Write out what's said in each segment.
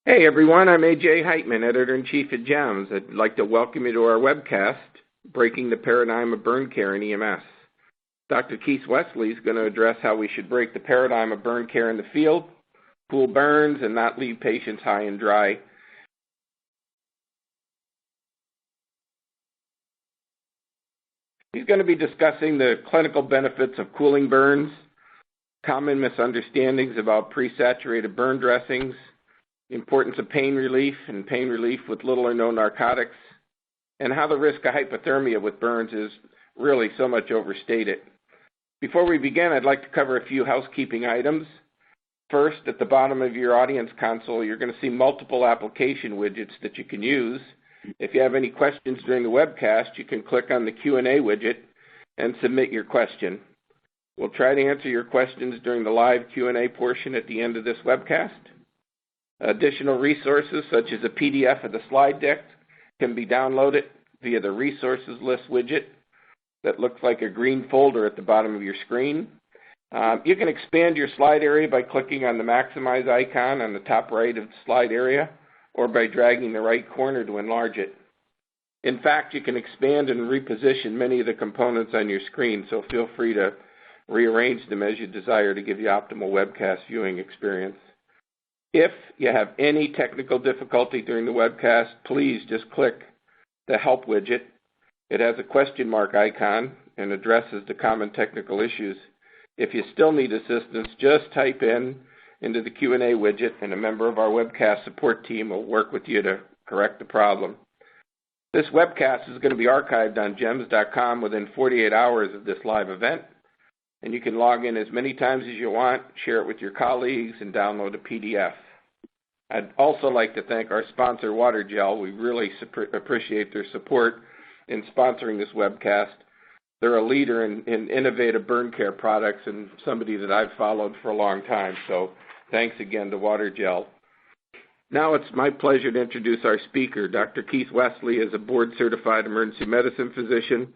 Hey everyone, I'm AJ Heightman, Editor-in-Chief at JEMS. I'd like to welcome you to our webcast, Breaking the Paradigm of Burn Care in EMS. Dr. Keith Wesley is going to address how we should break the paradigm of burn care in the field, cool burns, and not leave patients high and dry. He's going to be discussing the clinical benefits of cooling burns, common misunderstandings about pre-saturated burn dressings, the importance of pain relief and pain relief with little or no narcotics, and how the risk of hypothermia with burns is really so much overstated. Before we begin, I'd like to cover a few housekeeping items. First, at the bottom of your audience console, you're going to see multiple application widgets that you can use. If you have any questions during the webcast, you can click on the Q&A widget and submit your question. We'll try to answer your questions during the live Q&A portion at the end of this webcast. Additional resources, such as a PDF of the slide deck, can be downloaded via the Resources List widget that looks like a green folder at the bottom of your screen. You can expand your slide area by clicking on the Maximize icon on the top right of the slide area, or by dragging the right corner to enlarge it. In fact, you can expand and reposition many of the components on your screen, so feel free to rearrange them as you desire to give you optimal webcast viewing experience. If you have any technical difficulty during the webcast, please just click the Help widget. It has a question mark icon and addresses the common technical issues. If you still need assistance, just type into the Q&A widget, and a member of our webcast support team will work with you to correct the problem. This webcast is going to be archived on JEMS.com within 48 hours of this live event, and you can log in as many times as you want, share it with your colleagues, and download a PDF. I'd also like to thank our sponsor, Waterjel. We really appreciate their support in sponsoring this webcast. They're a leader in innovative burn care products and somebody that I've followed for a long time, so thanks again to Waterjel. Now it's my pleasure to introduce our speaker. Dr. Keith Wesley is a board-certified emergency medicine physician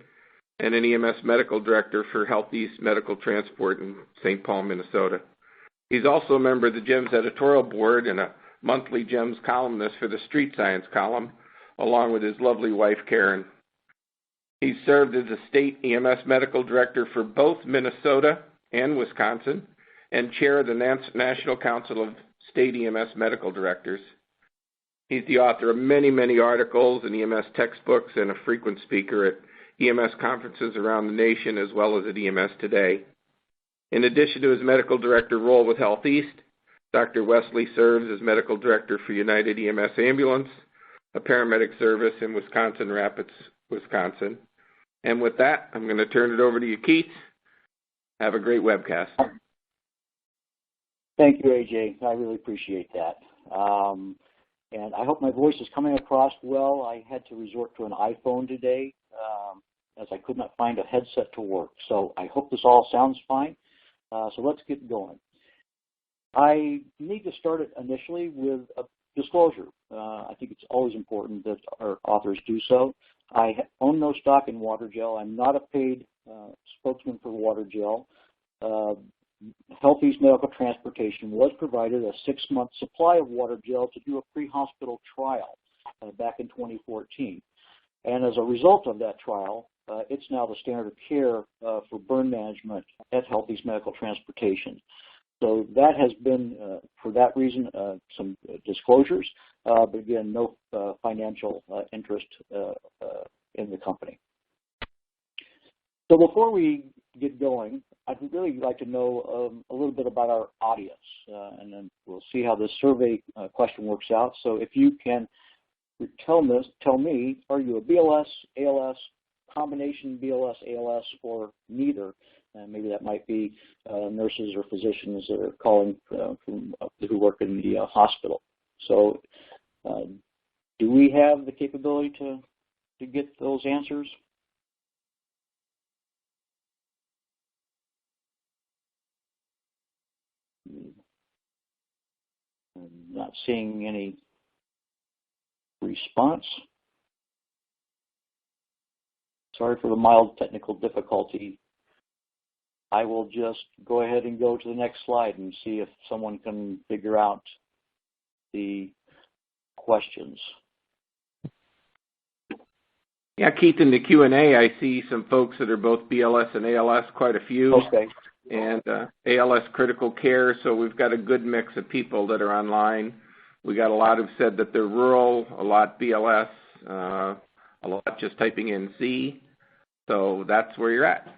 and an EMS medical director for HealthEast Medical Transport in St. Paul, Minnesota. He's also a member of the JEMS editorial board and a monthly JEMS columnist for the Street Science column, along with his lovely wife, Karen. He's served as a state EMS medical director for both Minnesota and Wisconsin, and chair of the National Council of State EMS Medical Directors. He's the author of many, many articles and EMS textbooks, and a frequent speaker at EMS conferences around the nation, as well as at EMS Today. In addition to his medical director role with HealthEast, Dr. Wesley serves as medical director for United EMS Ambulance, a paramedic service in Wisconsin Rapids, Wisconsin. And with that, I'm going to turn it over to you, Keith. Have a great webcast. Thank you, AJ. I really appreciate that. And I hope my voice is coming across well. I had to resort to an iPhone today as I could not find a headset to work. So I hope this all sounds fine. So let's get going. I need to start it initially with a disclosure. I think it's always important that our authors do so. I own no stock in Waterjel. I'm not a paid spokesman for Waterjel. HealthEast Medical Transportation was provided a 6-month supply of Waterjel to do a pre-hospital trial back in 2014. And as a result of that trial, it's now the standard of care for burn management at HealthEast Medical Transportation. So that has been, for that reason, some disclosures, but again, no financial interest in the company. So before we get going, I'd really like to know a little bit about our audience, and then we'll see how this survey question works out. So if you can tell me, are you a BLS, ALS, combination BLS, ALS, or neither? And maybe that might be nurses or physicians that are calling who work in the hospital. So do we have the capability to get those answers? I'm not seeing any response. Sorry for the mild technical difficulty. I will just go ahead and go to the next slide and see if someone can figure out the questions. Yeah, Keith, in the Q&A, I see some folks that are both BLS and ALS, quite a few. Okay. And ALS critical care, so we've got a good mix of people that are online. We got a lot who've said that they're rural, a lot BLS, a lot just typing in C. So that's where you're at.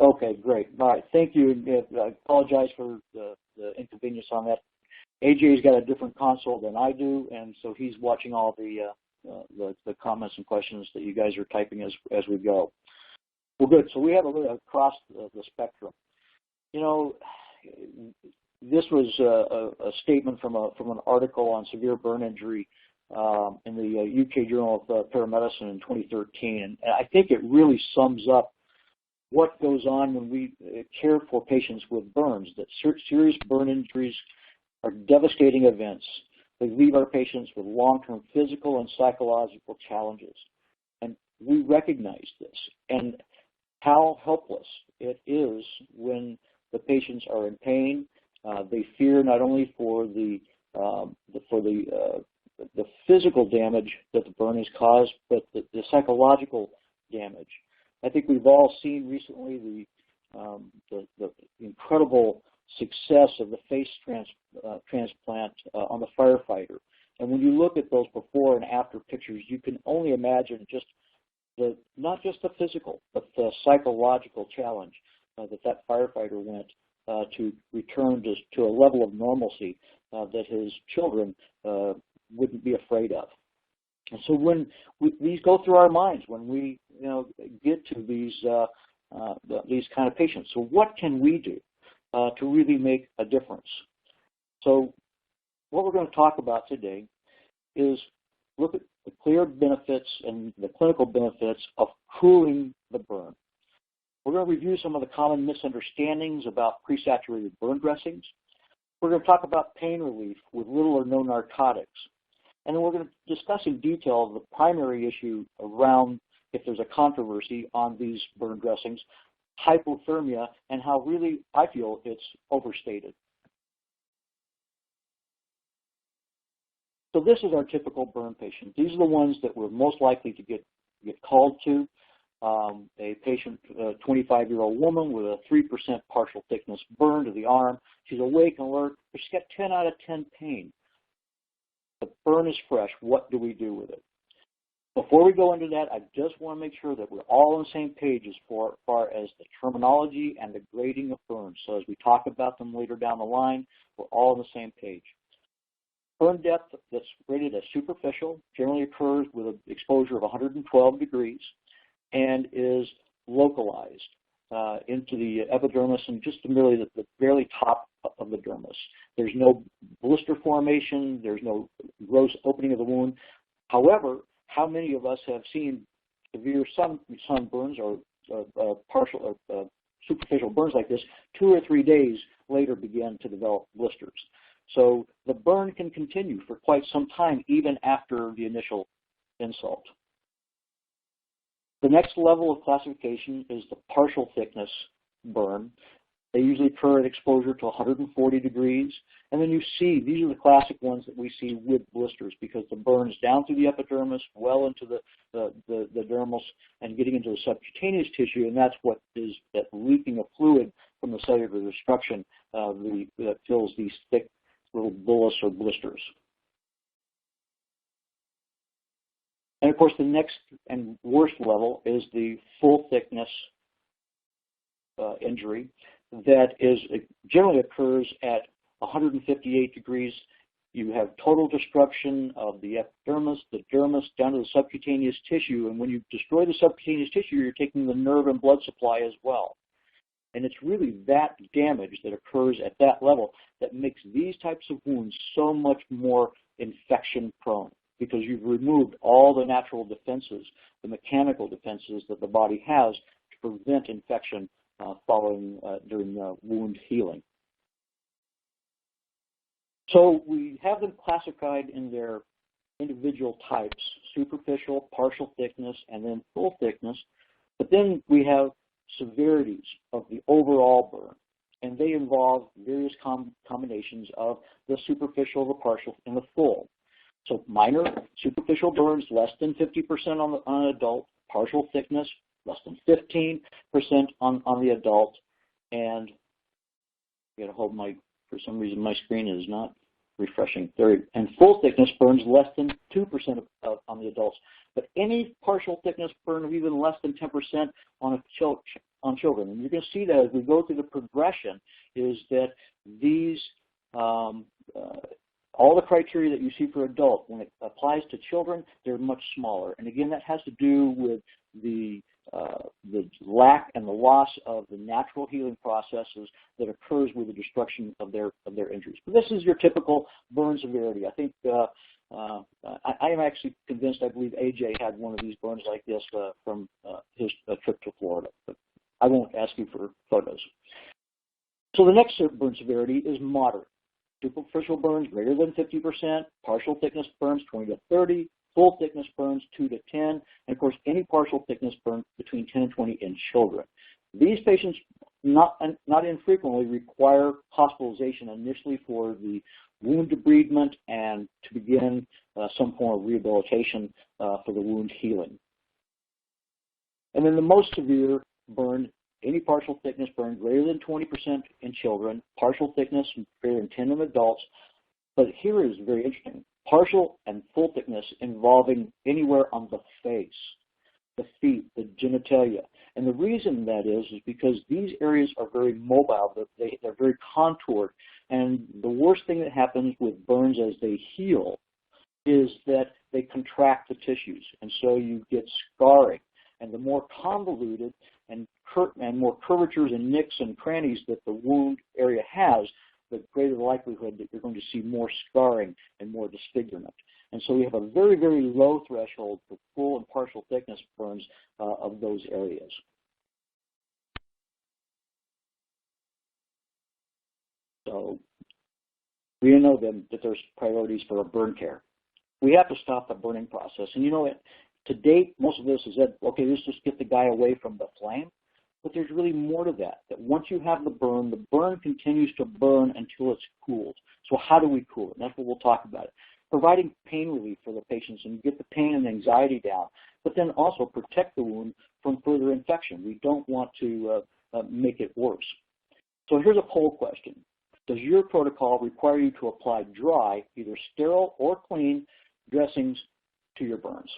Okay, great. All right, thank you. I apologize for the inconvenience on that. AJ's got a different console than I do, and so he's watching all the comments and questions that you guys are typing as we go. Well, good. So we have a little across the spectrum. You know, this was a statement from an article on severe burn injury in the UK Journal of Paramedicine in 2013, and I think it really sums up what goes on when we care for patients with burns. That serious burn injuries are devastating events. They leave our patients with long-term physical and psychological challenges, and we recognize this and how helpless it is when the patients are in pain. They fear not only for the physical damage that the burn has caused, but the psychological damage. I think we've all seen recently the incredible success of the face transplant on the firefighter. And when you look at those before and after pictures, you can only imagine just not just the physical, but the psychological challenge that firefighter went to return to a level of normalcy that his children wouldn't be afraid of. And so when these go through our minds, when we get to these kind of patients, so what can we do to really make a difference? So what we're going to talk about today is look at the clear benefits and the clinical benefits of cooling the burn. We're going to review some of the common misunderstandings about pre-saturated burn dressings. We're going to talk about pain relief with little or no narcotics. And then we're going to discuss in detail the primary issue around, if there's a controversy on these burn dressings, hypothermia, and how really I feel it's overstated. So this is our typical burn patient. These are the ones that we're most likely to get called to. A patient, a 25-year-old woman with a 3% partial thickness burn to the arm. She's awake and alert, but she's got 10 out of 10 pain. The burn is fresh. What do we do with it? Before we go into that, I just want to make sure that we're all on the same page as far as the terminology and the grading of burns. So as we talk about them later down the line, we're all on the same page. Burn depth that's rated as superficial generally occurs with an exposure of 112 degrees and is localized into the epidermis and just merely the very top of the dermis. There's no blister formation. There's no gross opening of the wound. However, how many of us have seen severe sunburns or partial or superficial burns like this 2 or 3 days later begin to develop blisters? So the burn can continue for quite some time even after the initial insult. The next level of classification is the partial thickness burn. They usually occur at exposure to 140 degrees. And then you see, these are the classic ones that we see with blisters because the burn is down through the epidermis, well into the dermis, and getting into the subcutaneous tissue, and that's what is that leaking of fluid from the cellular destruction that fills these thick little bullous or blisters. And of course, the next and worst level is the full thickness injury that generally occurs at 158 degrees. You have total destruction of the epidermis, the dermis, down to the subcutaneous tissue. And when you destroy the subcutaneous tissue, you're taking the nerve and blood supply as well. And it's really that damage that occurs at that level that makes these types of wounds so much more infection prone, because you've removed all the natural defenses, the mechanical defenses that the body has to prevent infection during wound healing. So we have them classified in their individual types: superficial, partial thickness, and then full thickness. But then we have severities of the overall burn, and they involve various combinations of the superficial, the partial, and the full. So minor superficial burns, less than 50% on an adult, partial thickness, less than 15% on the adult, and I got to hold for some reason my screen is not refreshing. And full thickness burns less than 2% on the adults. But any partial thickness burn of even less than 10% on children. And you're going to see that as we go through the progression is that these, all the criteria that you see for adult, when it applies to children, they're much smaller. And again, that has to do with the lack and the loss of the natural healing processes that occurs with the destruction of their injuries. But this is your typical burn severity. I think I am actually convinced. I believe AJ had one of these burns like this from his trip to Florida. But I won't ask you for photos. So the next burn severity is moderate. Superficial burns greater than 50%, partial thickness burns 20 to 30, full thickness burns 2 to 10, and of course any partial thickness burn between 10 and 20 in children. These patients not infrequently require hospitalization initially for the wound debridement and to begin some form of rehabilitation for the wound healing. And then the most severe burn, any partial thickness burn greater than 20% in children, partial thickness greater than 10 in adults. But here is very interesting. Partial and full thickness involving anywhere on the face, the feet, the genitalia. And the reason that is because these areas are very mobile. They're very contoured. And the worst thing that happens with burns as they heal is that they contract the tissues. And so you get scarring. And the more convoluted and more curvatures and nicks and crannies that the wound area has, the greater the likelihood that you're going to see more scarring and more disfigurement. And so we have a very, very low threshold for full and partial thickness burns of those areas. So we know then that there's priorities for a burn care. We have to stop the burning process. And you know what? To date, most of this is that, okay, let's just get the guy away from the flame. But there's really more to that, that once you have the burn continues to burn until it's cooled. So how do we cool it? And that's what we'll talk about. Providing pain relief for the patients and get the pain and anxiety down, but then also protect the wound from further infection. We don't want to make it worse. So here's a poll question. Does your protocol require you to apply dry, either sterile or clean, dressings to your burns?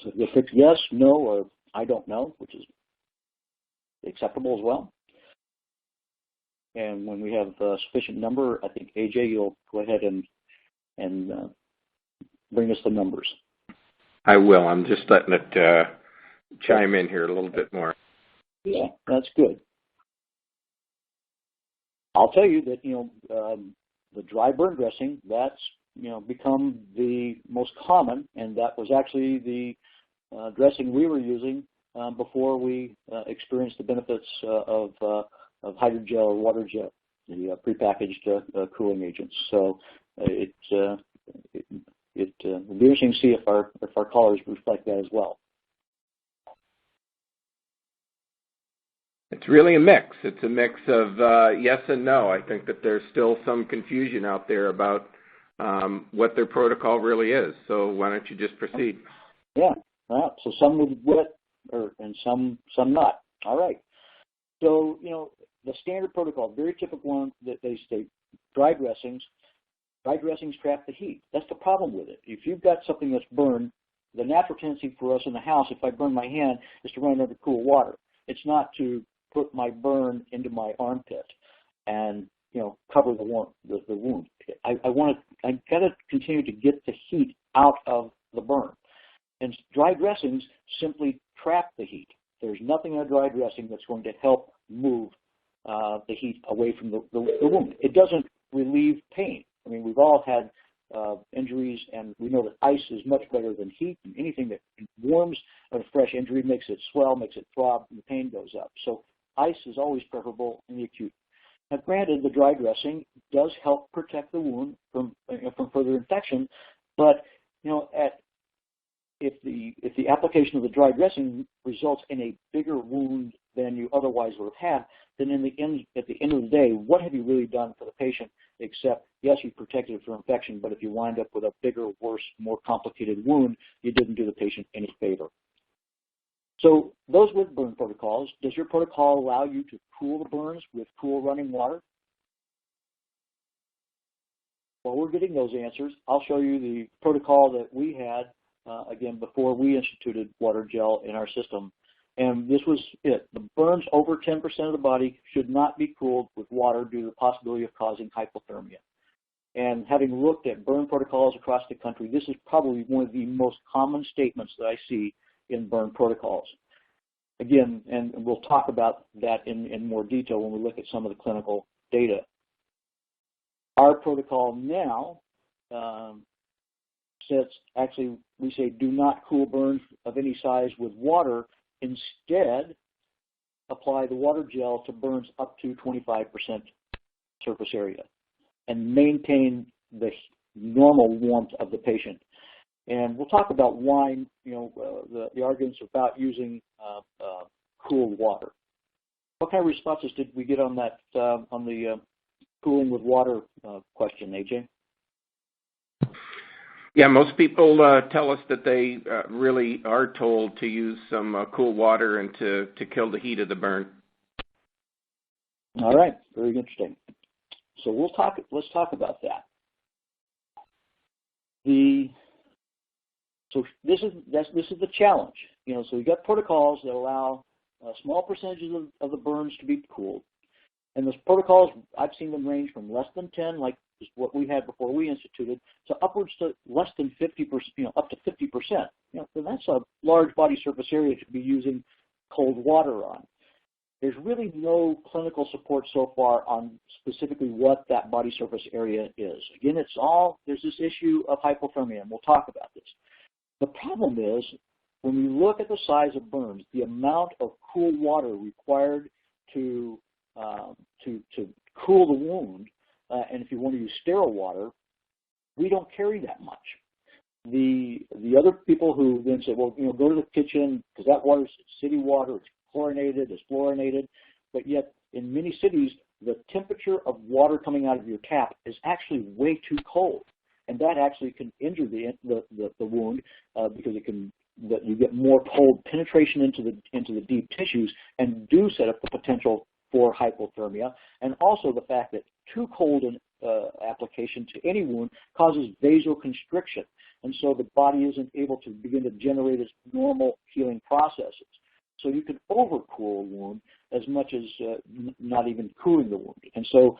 So you pick yes, no, or I don't know, which is acceptable as well. And when we have a sufficient number, I think, AJ, you'll go ahead and bring us the numbers. I will. I'm just letting it chime in here a little bit more. Yeah, that's good. I'll tell you that, the dry burn dressing, that's, become the most common, and that was actually the dressing we were using before we experienced the benefits of hydrogel or water gel, the prepackaged cooling agents. So it will be interesting to see if our callers reflect that as well. It's really a mix. It's a mix of yes and no. I think that there's still some confusion out there about what their protocol really is. So why don't you just proceed? Yeah. Well, so some would wet and some not. All right. So, the standard protocol, very typical one that they state, dry dressings trap the heat. That's the problem with it. If you've got something that's burned, the natural tendency for us in the house, if I burn my hand, is to run it under cool water. It's not to put my burn into my armpit and cover the wound. I got to continue to get the heat out of the burn. And dry dressings simply trap the heat. There's nothing in a dry dressing that's going to help move the heat away from the wound. It doesn't relieve pain. I mean, we've all had injuries, and we know that ice is much better than heat. And anything that warms a fresh injury makes it swell, makes it throb, and the pain goes up. So ice is always preferable in the acute. Now, granted, the dry dressing does help protect the wound from further infection, but if the application of the dry dressing results in a bigger wound than you otherwise would have had, then at the end of the day, what have you really done for the patient? Except, yes, you protected it from infection, but if you wind up with a bigger, worse, more complicated wound, you didn't do the patient any favor. So those with burn protocols, does your protocol allow you to cool the burns with cool running water? While we're getting those answers, I'll show you the protocol that we had, again, before we instituted Waterjel in our system. And this was it. The burns over 10% of the body should not be cooled with water due to the possibility of causing hypothermia. And having looked at burn protocols across the country, this is probably one of the most common statements that I see in burn protocols. Again, and we'll talk about that in more detail when we look at some of the clinical data. Our protocol now says, actually, we say do not cool burns of any size with water. Instead, apply the water gel to burns up to 25% surface area and maintain the normal warmth of the patient. And we'll talk about why, the arguments about using cooled water. What kind of responses did we get on that, on the cooling with water question, AJ? Yeah, most people tell us that they really are told to use some cool water and to kill the heat of the burn. All right, very interesting. So let's talk about that. So this is the challenge. So we've got protocols that allow small percentages of the burns to be cooled. And those protocols, I've seen them range from less than 10, like what we had before we instituted, to upwards to less than 50%, up to 50%. So that's a large body surface area to be using cold water on. There's really no clinical support so far on specifically what that body surface area is. Again, there's this issue of hypothermia, and we'll talk about this. The problem is, when we look at the size of burns, the amount of cool water required to cool the wound, and if you want to use sterile water, we don't carry that much. The other people who then say, well, go to the kitchen because that water is city water, it's chlorinated, it's fluorinated, but yet in many cities, the temperature of water coming out of your tap is actually way too cold, and that actually can injure the wound because you get more cold penetration into the deep tissues and do set up the potential for hypothermia, and also the fact that too cold an application to any wound causes vasoconstriction, and so the body isn't able to begin to generate its normal healing processes. So you can overcool a wound as much as not even cooling the wound. And so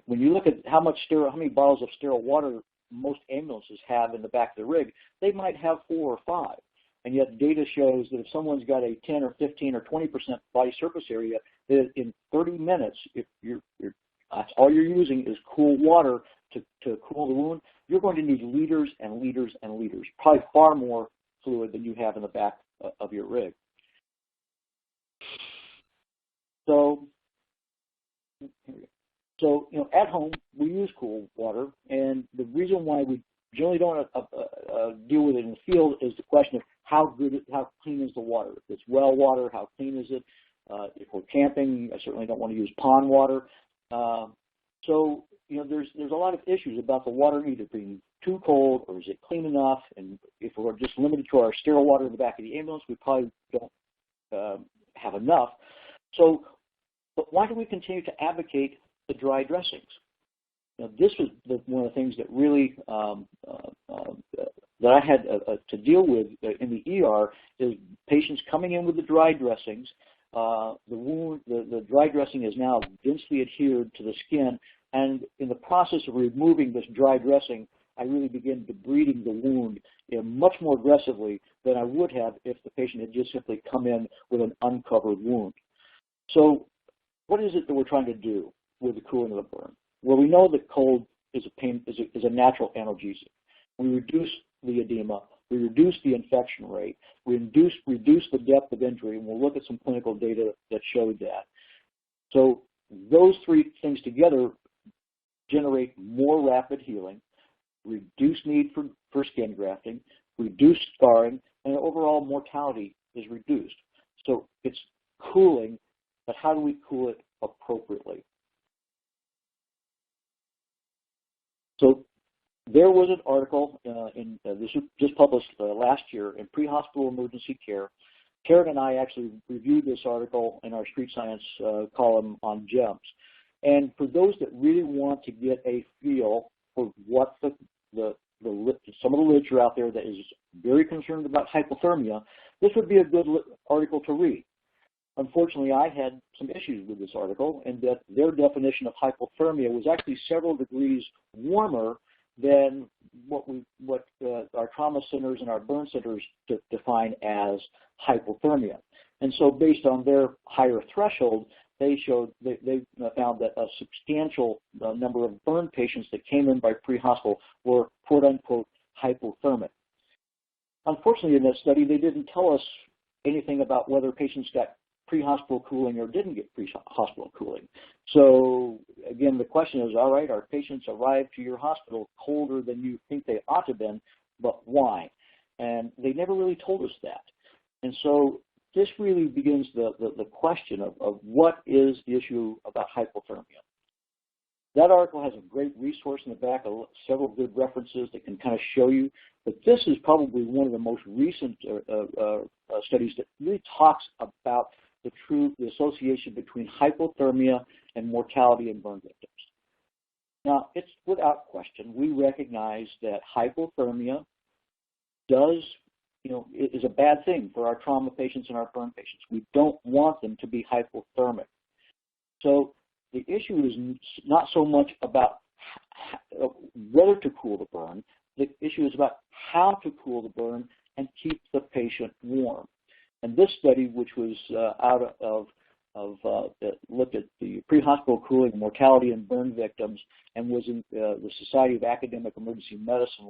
when you look at how many bottles of sterile water most ambulances have in the back of the rig, they might have 4 or 5. And yet data shows that if someone's got a 10 or 15 or 20% body surface area, that in 30 minutes, if that's all you're using is cool water to cool the wound, you're going to need liters and liters and liters, probably far more fluid than you have in the back of your rig. So at home, we use cool water, and the reason why we generally don't deal with it in the field is the question of how clean is the water. If it's well water, how clean is it? If we're camping, I certainly don't want to use pond water. So there's a lot of issues about the water either being too cold or is it clean enough? And if we're just limited to our sterile water in the back of the ambulance, we probably don't have enough. So, but why do we continue to advocate the dry dressings? This was one of the things that really that I had to deal with in the ER is patients coming in with the dry dressings. The dry dressing is now densely adhered to the skin, and in the process of removing this dry dressing, I really began debriding the wound much more aggressively than I would have if the patient had just simply come in with an uncovered wound. So what is it that we're trying to do with the cooling of the burn? Well, we know that cold is a natural analgesic. We reduce the edema, we reduce the infection rate, we reduce the depth of injury, and we'll look at some clinical data that showed that. So those three things together generate more rapid healing, reduce need for skin grafting, reduce scarring, and overall mortality is reduced. So it's cooling, but how do we cool it appropriately? So there was an article, this was just published last year in Pre-Hospital Emergency Care. Karen and I actually reviewed this article in our Street Science column on JEMS. And for those that really want to get a feel for what some of the literature out there that is very concerned about hypothermia, this would be a good article to read. Unfortunately, I had some issues with this article, and that their definition of hypothermia was actually several degrees warmer than what our trauma centers and our burn centers define as hypothermia. And so based on their higher threshold, they found that a substantial number of burn patients that came in by pre-hospital were quote-unquote hypothermic. Unfortunately, in that study, they didn't tell us anything about whether patients got pre-hospital cooling or didn't get pre-hospital cooling. So again, the question is, all right, our patients arrived to your hospital colder than you think they ought to have been, but why? And they never really told us that. And so this really begins the question of what is the issue about hypothermia. That article has a great resource in the back of several good references that can kind of show you, but this is probably one of the most recent studies that really talks about the association between hypothermia and mortality in burn victims. Now, it's without question, we recognize that hypothermia is a bad thing for our trauma patients and our burn patients. We don't want them to be hypothermic. So the issue is not so much about whether to cool the burn. The issue is about how to cool the burn and keep the patient warm. And this study, which was looked at the pre-hospital cooling, mortality in burn victims, and was in the Society of Academic Emergency Medicine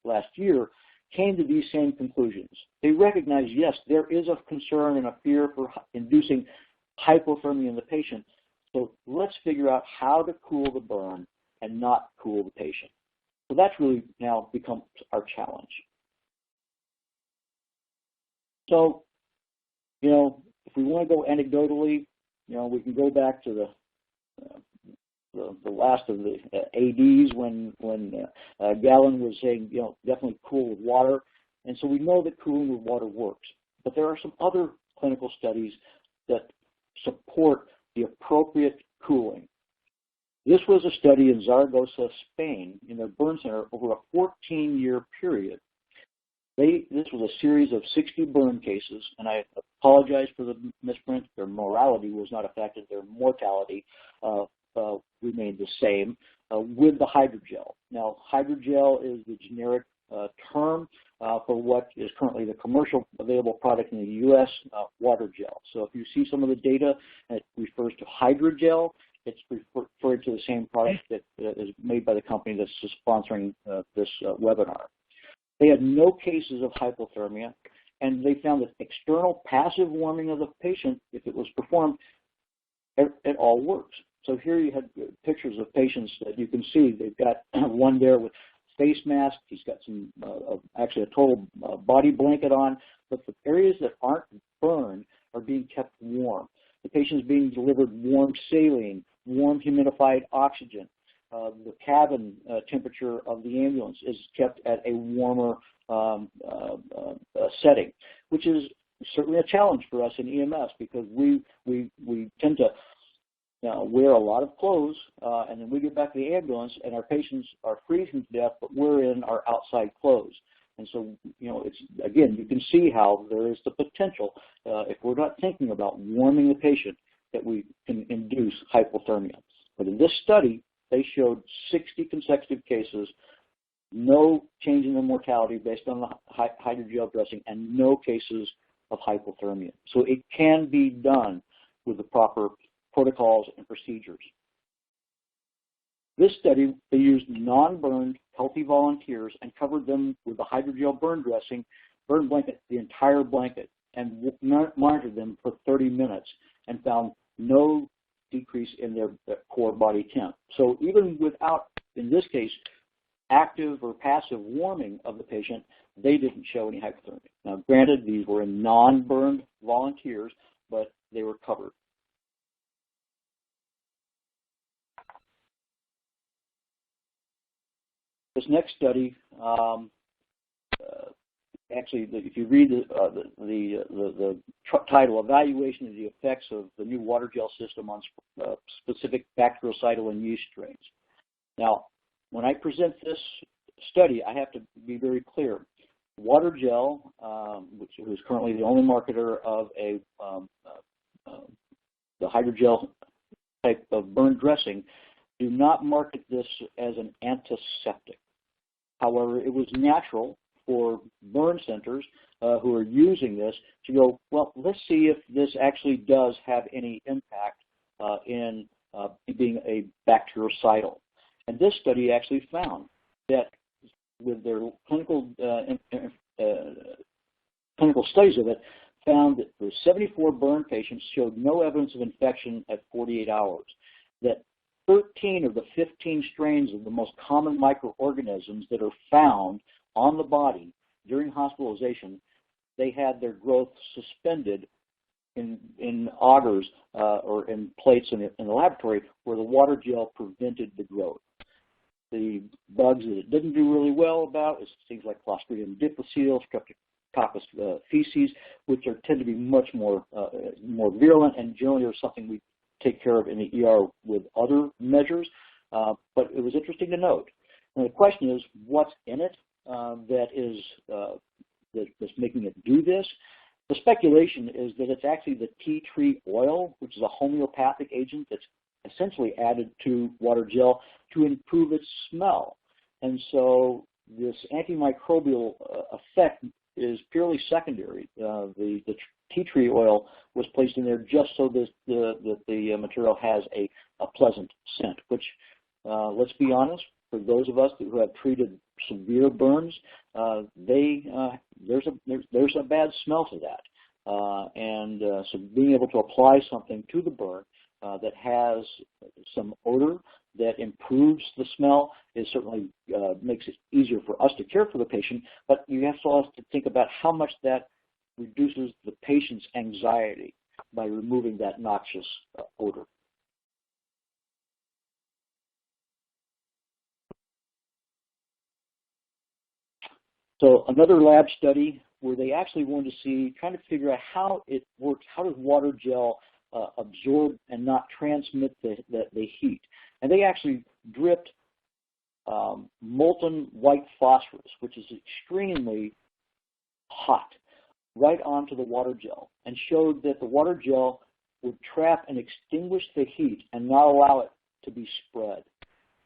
last year, came to these same conclusions. They recognize, yes, there is a concern and a fear for inducing hypothermia in the patient. So let's figure out how to cool the burn and not cool the patient. So that's really now become our challenge. So, if we want to go anecdotally, we can go back to the last of the ADs when Gallon was saying, definitely cool with water. And so we know that cooling with water works. But there are some other clinical studies that support the appropriate cooling. This was a study in Zaragoza, Spain, in their burn center over a 14-year period. This was a series of 60 burn cases, and I apologize for the misprint. Their morality was not affected. Their mortality remained the same with the hydrogel. Now, hydrogel is the generic term for what is currently the commercial available product in the U.S., Waterjel. So if you see some of the data that refers to hydrogel, it's referred to the same product that is made by the company that's sponsoring this webinar. They had no cases of hypothermia, and they found that external passive warming of the patient, if it was performed, it all works. So here you had pictures of patients that you can see. They've got one there with face mask. He's got some, actually a total body blanket on, but the areas that aren't burned are being kept warm. The patient's being delivered warm saline, warm humidified oxygen. The cabin temperature of the ambulance is kept at a warmer setting, which is certainly a challenge for us in EMS because we tend to wear a lot of clothes, and then we get back to the ambulance and our patients are freezing to death, but we're in our outside clothes. And so, it's, again, you can see how there is the potential, if we're not thinking about warming the patient, that we can induce hypothermia. But in this study, they showed 60 consecutive cases, no change in the mortality based on the hydrogel dressing, and no cases of hypothermia. So it can be done with the proper protocols and procedures. This study, they used non-burned healthy volunteers and covered them with the hydrogel burn dressing, burn blanket, the entire blanket, and monitored them for 30 minutes and found no decrease in their core body temp. So even without, in this case, active or passive warming of the patient, they didn't show any hypothermia. Now, granted, these were in non-burned volunteers, but they were covered. This next study, actually, if you read the title, Evaluation of the Effects of the New Waterjel System on Specific Bactericidal and Yeast Strains. Now, when I present this study, I have to be very clear. Waterjel, which is currently the only marketer of the hydrogel type of burn dressing, do not market this as an antiseptic. However, it was natural for burn centers who are using this to go, well, let's see if this actually does have any impact in being a bactericidal. And this study actually found that with their clinical studies of it, found that the 74 burn patients showed no evidence of infection at 48 hours, that 13 of the 15 strains of the most common microorganisms that are found on the body during hospitalization, they had their growth suspended in augers or in plates in the laboratory where the water gel prevented the growth. The bugs that it didn't do really well about is things like Clostridium difficile, Streptococcus feces, which tend to be much more virulent and generally are something we take care of in the ER with other measures. But it was interesting to note. And the question is, what's in it that's making it do this? The speculation is that it's actually the tea tree oil, which is a homeopathic agent that's essentially added to water gel to improve its smell. And so this antimicrobial effect is purely secondary. The tea tree oil was placed in there just so that the material has a pleasant scent, which, let's be honest, for those of us who have treated severe burns, there's a bad smell to that. So being able to apply something to the burn that has some odor that improves the smell is certainly makes it easier for us to care for the patient, but you have to also think about how much that reduces the patient's anxiety by removing that noxious odor. So another lab study where they actually wanted to see, trying to figure out how it works, how does water gel absorb and not transmit the heat. And they actually dripped molten white phosphorus, which is extremely hot, right onto the water gel, and showed that the water gel would trap and extinguish the heat and not allow it to be spread.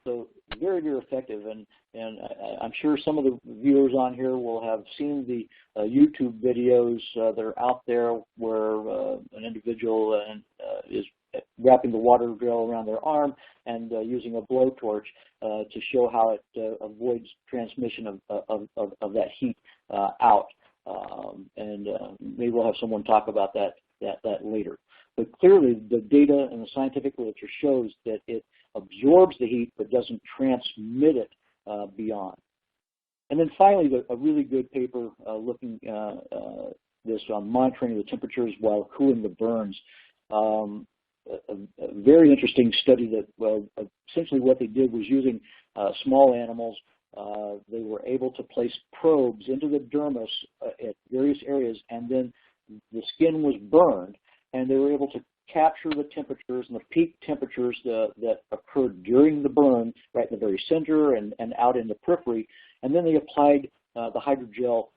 So very, very effective, and I'm sure some of the viewers on here will have seen the YouTube videos that are out there where an individual is wrapping the water gel around their arm and using a blowtorch to show how it avoids transmission of that heat out. Maybe we'll have someone talk about that later. But clearly, the data and the scientific literature shows that it absorbs the heat but doesn't transmit it beyond. And then finally, a really good paper looking this on monitoring the temperatures while cooling the burns. A very interesting study that essentially what they did was using small animals. They were able to place probes into the dermis at various areas, and then the skin was burned, and they were able to capture the temperatures and the peak temperatures that occurred during the burn, right in the very center and out in the periphery. And then they applied the hydrogel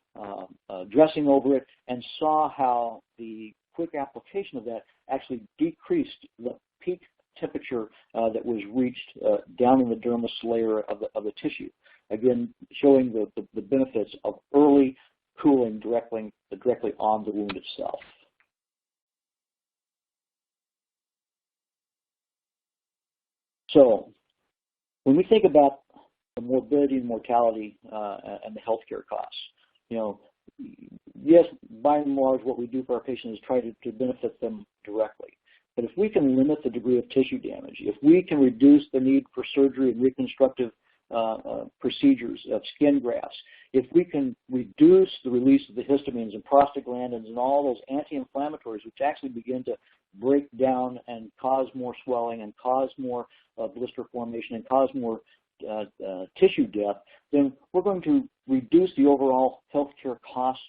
dressing over it and saw how the quick application of that actually decreased the peak temperature that was reached down in the dermis layer of the tissue. Again, showing the benefits of early cooling directly on the wound itself. So when we think about the morbidity and mortality and the healthcare costs, yes, by and large, what we do for our patients is try to benefit them directly. But if we can limit the degree of tissue damage, if we can reduce the need for surgery and reconstructive procedures of skin grafts, if we can reduce the release of the histamines and prostaglandins and all those anti-inflammatories, which actually begin to break down and cause more swelling and cause more blister formation and cause more tissue death, then we're going to reduce the overall healthcare costs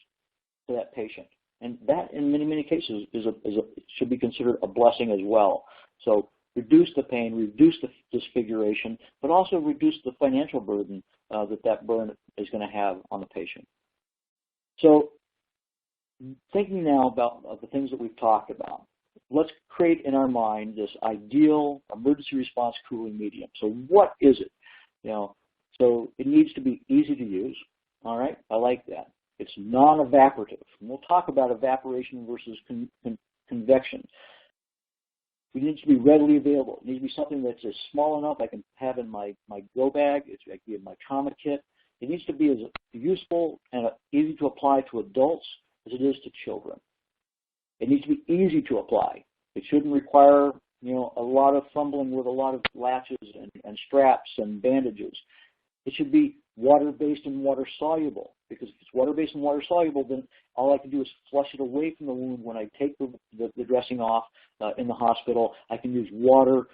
to that patient. And that, in many, many cases, should be considered a blessing as well. So reduce the pain, reduce the disfiguration, but also reduce the financial burden that burn is going to have on the patient. So thinking now about the things that we've talked about, let's create in our mind this ideal emergency response cooling medium. So what is it? So it needs to be easy to use. All right, I like that. It's non-evaporative. And we'll talk about evaporation versus convection. It needs to be readily available. It needs to be something that's just small enough I can have in my go bag. It can be in my trauma kit. It needs to be as useful and easy to apply to adults as it is to children. It needs to be easy to apply. It shouldn't require a lot of fumbling with a lot of latches and straps and bandages. It should be water-based and water-soluble, because if it's water-based and water-soluble, then all I can do is flush it away from the wound when I take the dressing off in the hospital. I can use water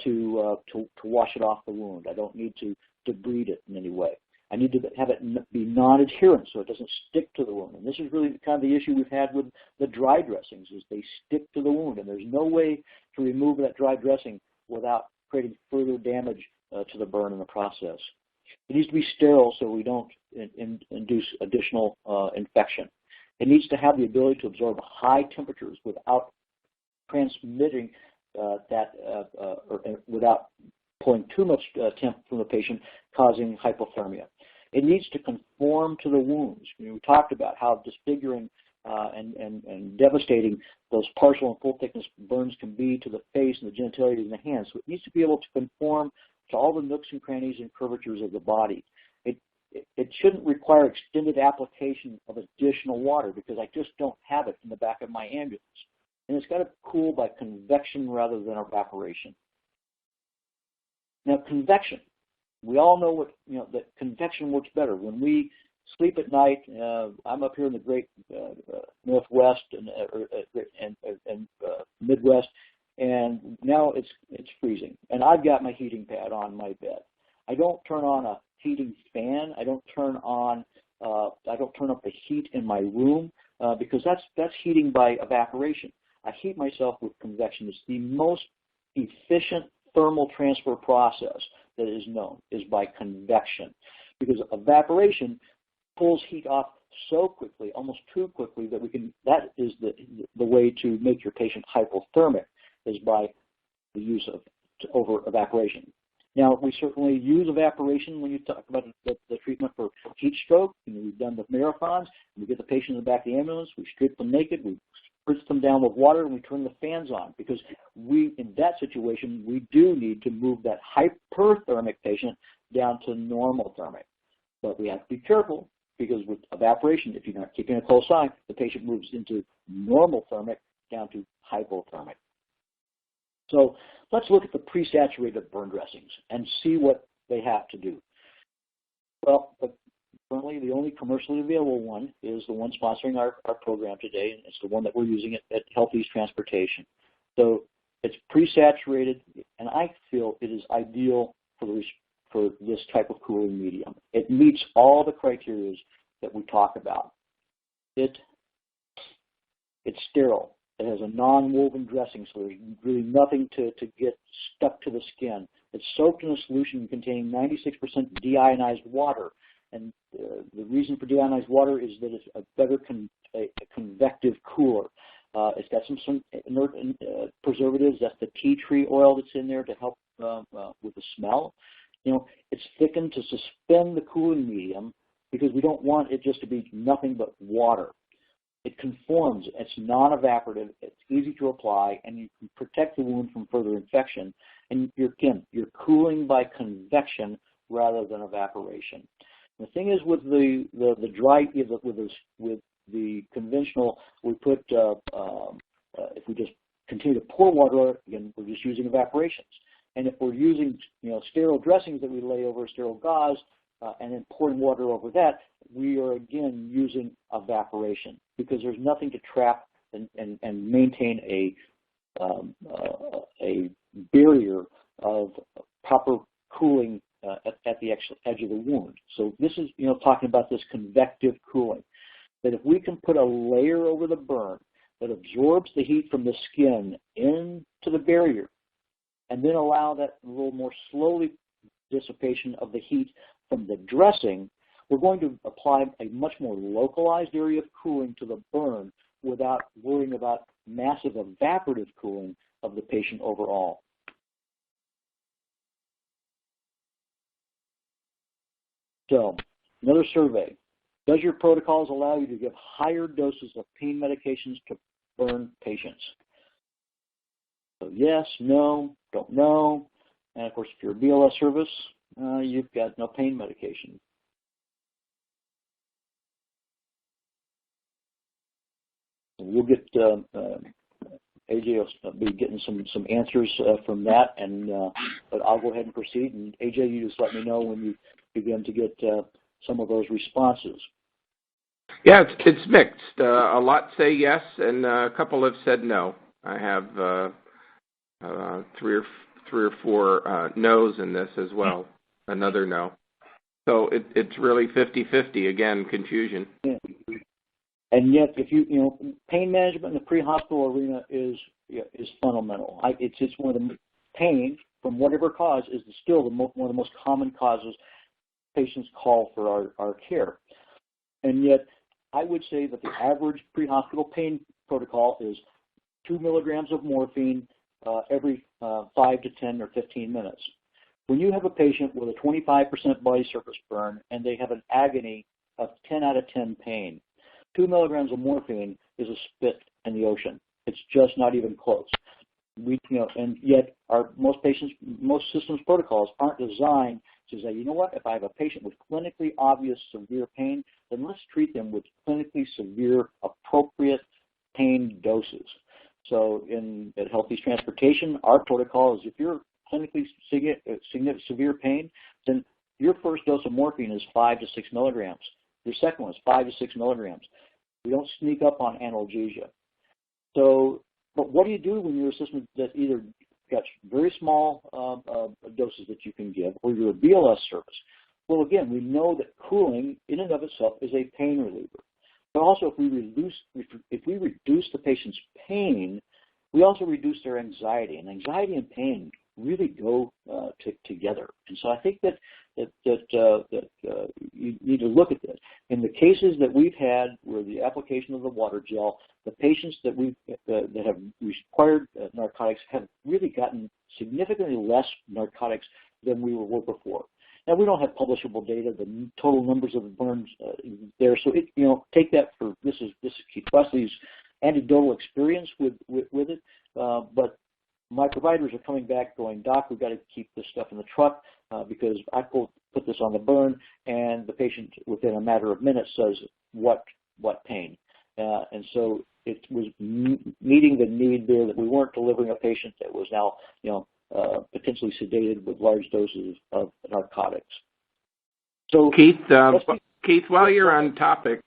to wash it off the wound. I don't need to debride it in any way. I need to have it be non-adherent so it doesn't stick to the wound. And this is really kind of the issue we've had with the dry dressings, is they stick to the wound, and there's no way to remove that dry dressing without creating further damage to the burn in the process. It needs to be sterile so we don't induce additional infection. It needs to have the ability to absorb high temperatures without transmitting without pulling too much temp from the patient, causing hypothermia. It needs to conform to the wounds. We talked about how disfiguring and devastating those partial and full thickness burns can be to the face and the genitalia and the hands. So it needs to be able to conform to all the nooks and crannies and curvatures of the body. It shouldn't require extended application of additional water, because I just don't have it in the back of my ambulance. And it's got to cool by convection rather than evaporation. Now, convection. We all know that convection works better. When we sleep at night, I'm up here in the great Northwest and Midwest, and now it's freezing. And I've got my heating pad on my bed. I don't turn on a heating fan. I don't turn up the heat in my room because that's heating by evaporation. I heat myself with convection. It's the most efficient thermal transfer process that is known, is by convection, because evaporation pulls heat off so quickly, almost too quickly, that is the way to make your patient hypothermic, is by the use of over evaporation. Now, we certainly use evaporation when you talk about the treatment for heat stroke. We've done the marathons. We get the patient in the back of the ambulance. We strip them naked. We spritz them down with water, and we turn the fans on, because in that situation, we do need to move that hyperthermic patient down to normal thermic. But we have to be careful, because with evaporation, if you're not keeping a close eye, the patient moves into normal thermic down to hypothermic. So let's look at the pre-saturated burn dressings and see what they have to do. Well, currently the only commercially available one is the one sponsoring our program today, and it's the one that we're using at HealthEast Transportation. So it's pre-saturated, and I feel it is ideal for this type of cooling medium. It meets all the criteria that we talk about. It's sterile. It has a non-woven dressing, so there's really nothing to get stuck to the skin. It's soaked in a solution containing 96% deionized water. And the reason for deionized water is that it's a better convective cooler. It's got some inert preservatives. That's the tea tree oil that's in there to help with the smell. It's thickened to suspend the cooling medium, because we don't want it just to be nothing but water. It conforms. It's non-evaporative. It's easy to apply, and you can protect the wound from further infection. And you're cooling by convection rather than evaporation. The thing is, with the dry, with the conventional, we put if we just continue to pour water, again, we're just using evaporations. And if we're using, sterile dressings that we lay over sterile gauze and then pouring water over that, we are again using evaporation because there's nothing to trap and maintain a barrier of proper cooling at the edge of the wound. So this is, talking about this convective cooling. That if we can put a layer over the burn that absorbs the heat from the skin into the barrier, and then allow that a little more slowly dissipation of the heat from the dressing, we're going to apply a much more localized area of cooling to the burn without worrying about massive evaporative cooling of the patient overall. So, another survey. Does your protocols allow you to give higher doses of pain medications to burn patients? So yes, no, don't know. And of course, if you're a BLS service, you've got no pain medication. We'll get AJ will be getting some answers from that, and but I'll go ahead and proceed. And AJ, you just let me know when you begin to get some of those responses. Yeah, it's mixed. A lot say yes, and a couple have said no. I have three or four no's in this as well. Another no. So it's really 50-50. Again, confusion. Yeah. And yet, if pain management in the pre-hospital arena is fundamental. It's one of the pain from whatever cause is still one of the most common causes patients call for our care. And yet, I would say that the average pre-hospital pain protocol is 2 milligrams of morphine every 5 to 10 or 15 minutes. When you have a patient with a 25% body surface burn and they have an agony of 10 out of 10 pain, 2 milligrams of morphine is a spit in the ocean. It's just not even close. And yet most systems protocols aren't designed to say, if I have a patient with clinically obvious severe pain, then let's treat them with clinically severe, appropriate pain doses. So at HealthEast Transportation, our protocol is if you're clinically severe pain, then your first dose of morphine is 5 to 6 milligrams. Your second one is 5 to 6 milligrams. We don't sneak up on analgesia. So, but what do you do when you're a system that either got very small doses that you can give, or you're a BLS service? Well, again, we know that cooling in and of itself is a pain reliever. But also, if we reduce the patient's pain, we also reduce their anxiety, and anxiety and pain really go together. And so I think that you need to look at this. In the cases that we've had where the application of the Waterjel, the patients that that have required narcotics have really gotten significantly less narcotics than we were before. Now, we don't have publishable data, the total numbers of the burns there. So, take that for this is Keith Wesley's anecdotal experience with it. But my providers are coming back going, Doc, we've got to keep this stuff in the truck because I put this on the burn, and the patient within a matter of minutes says, what pain? And so it was meeting the need there that we weren't delivering a patient that was now, potentially sedated with large doses of narcotics. So, Keith, while you're on topic,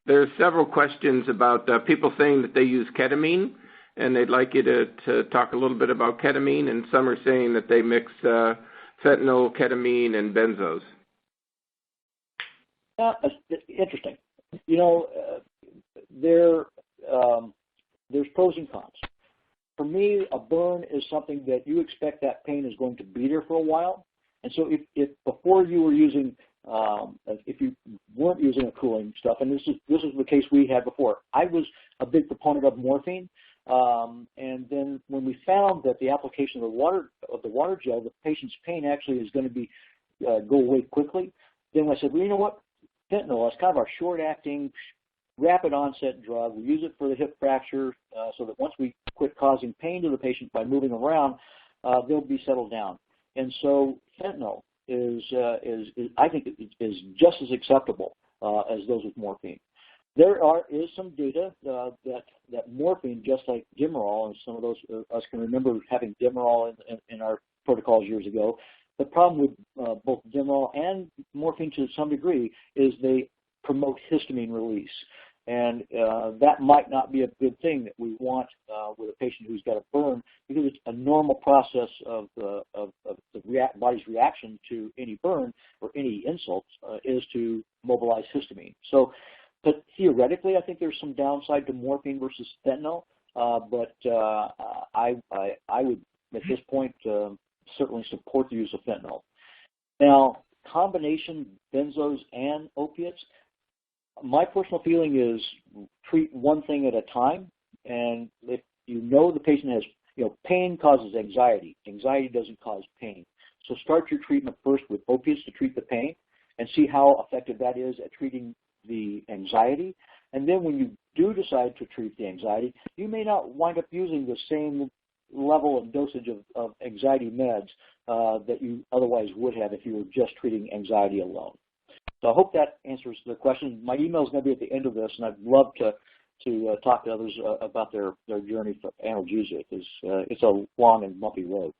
there's several questions about people saying that they use ketamine, and they'd like you to talk a little bit about ketamine, and some are saying that they mix fentanyl, ketamine, and benzos. Interesting. There's pros and cons. For me, a burn is something that you expect that pain is going to be there for a while. And so if before you were using, if you weren't using a cooling stuff, and this is the case we had before, I was a big proponent of morphine. And then when we found that the application of the water gel, the patient's pain actually is going to go away quickly, then I said, well, you know what? Fentanyl is kind of our short-acting, rapid onset drug. We use it for the hip fracture so that once we quit causing pain to the patient by moving around, they'll be settled down. And so fentanyl is I think is just as acceptable as those with morphine. There is some data that morphine, just like Demerol, and some of those us can remember having Demerol in our protocols years ago. The problem with both Demerol and morphine to some degree is they promote histamine release. And that might not be a good thing that we want with a patient who's got a burn, because it's a normal process of the body's reaction to any burn or any insult is to mobilize histamine. So, but theoretically, I think there's some downside to morphine versus fentanyl, but I would, at this point, certainly support the use of fentanyl. Now, combination benzos and opiates, my personal feeling is treat one thing at a time, and if you know the patient has, pain causes anxiety. Anxiety doesn't cause pain. So start your treatment first with opiates to treat the pain and see how effective that is at treating the anxiety. And then when you do decide to treat the anxiety, you may not wind up using the same level of dosage of anxiety meds that you otherwise would have if you were just treating anxiety alone. So I hope that answers the question. My email is going to be at the end of this, and I'd love to talk to others about their journey for analgesia, because it's a long and bumpy road.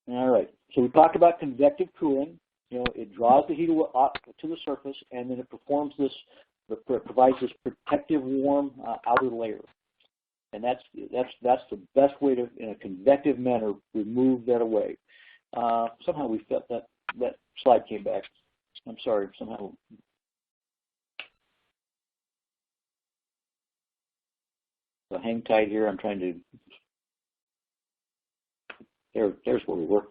All right. So we talked about convective cooling. It draws the heat up to the surface, and then it provides this protective warm outer layer. And that's the best way to, in a convective manner, remove that away. Somehow we felt that slide came back. I'm sorry, somehow. So hang tight here. I'm trying to. There's where we were.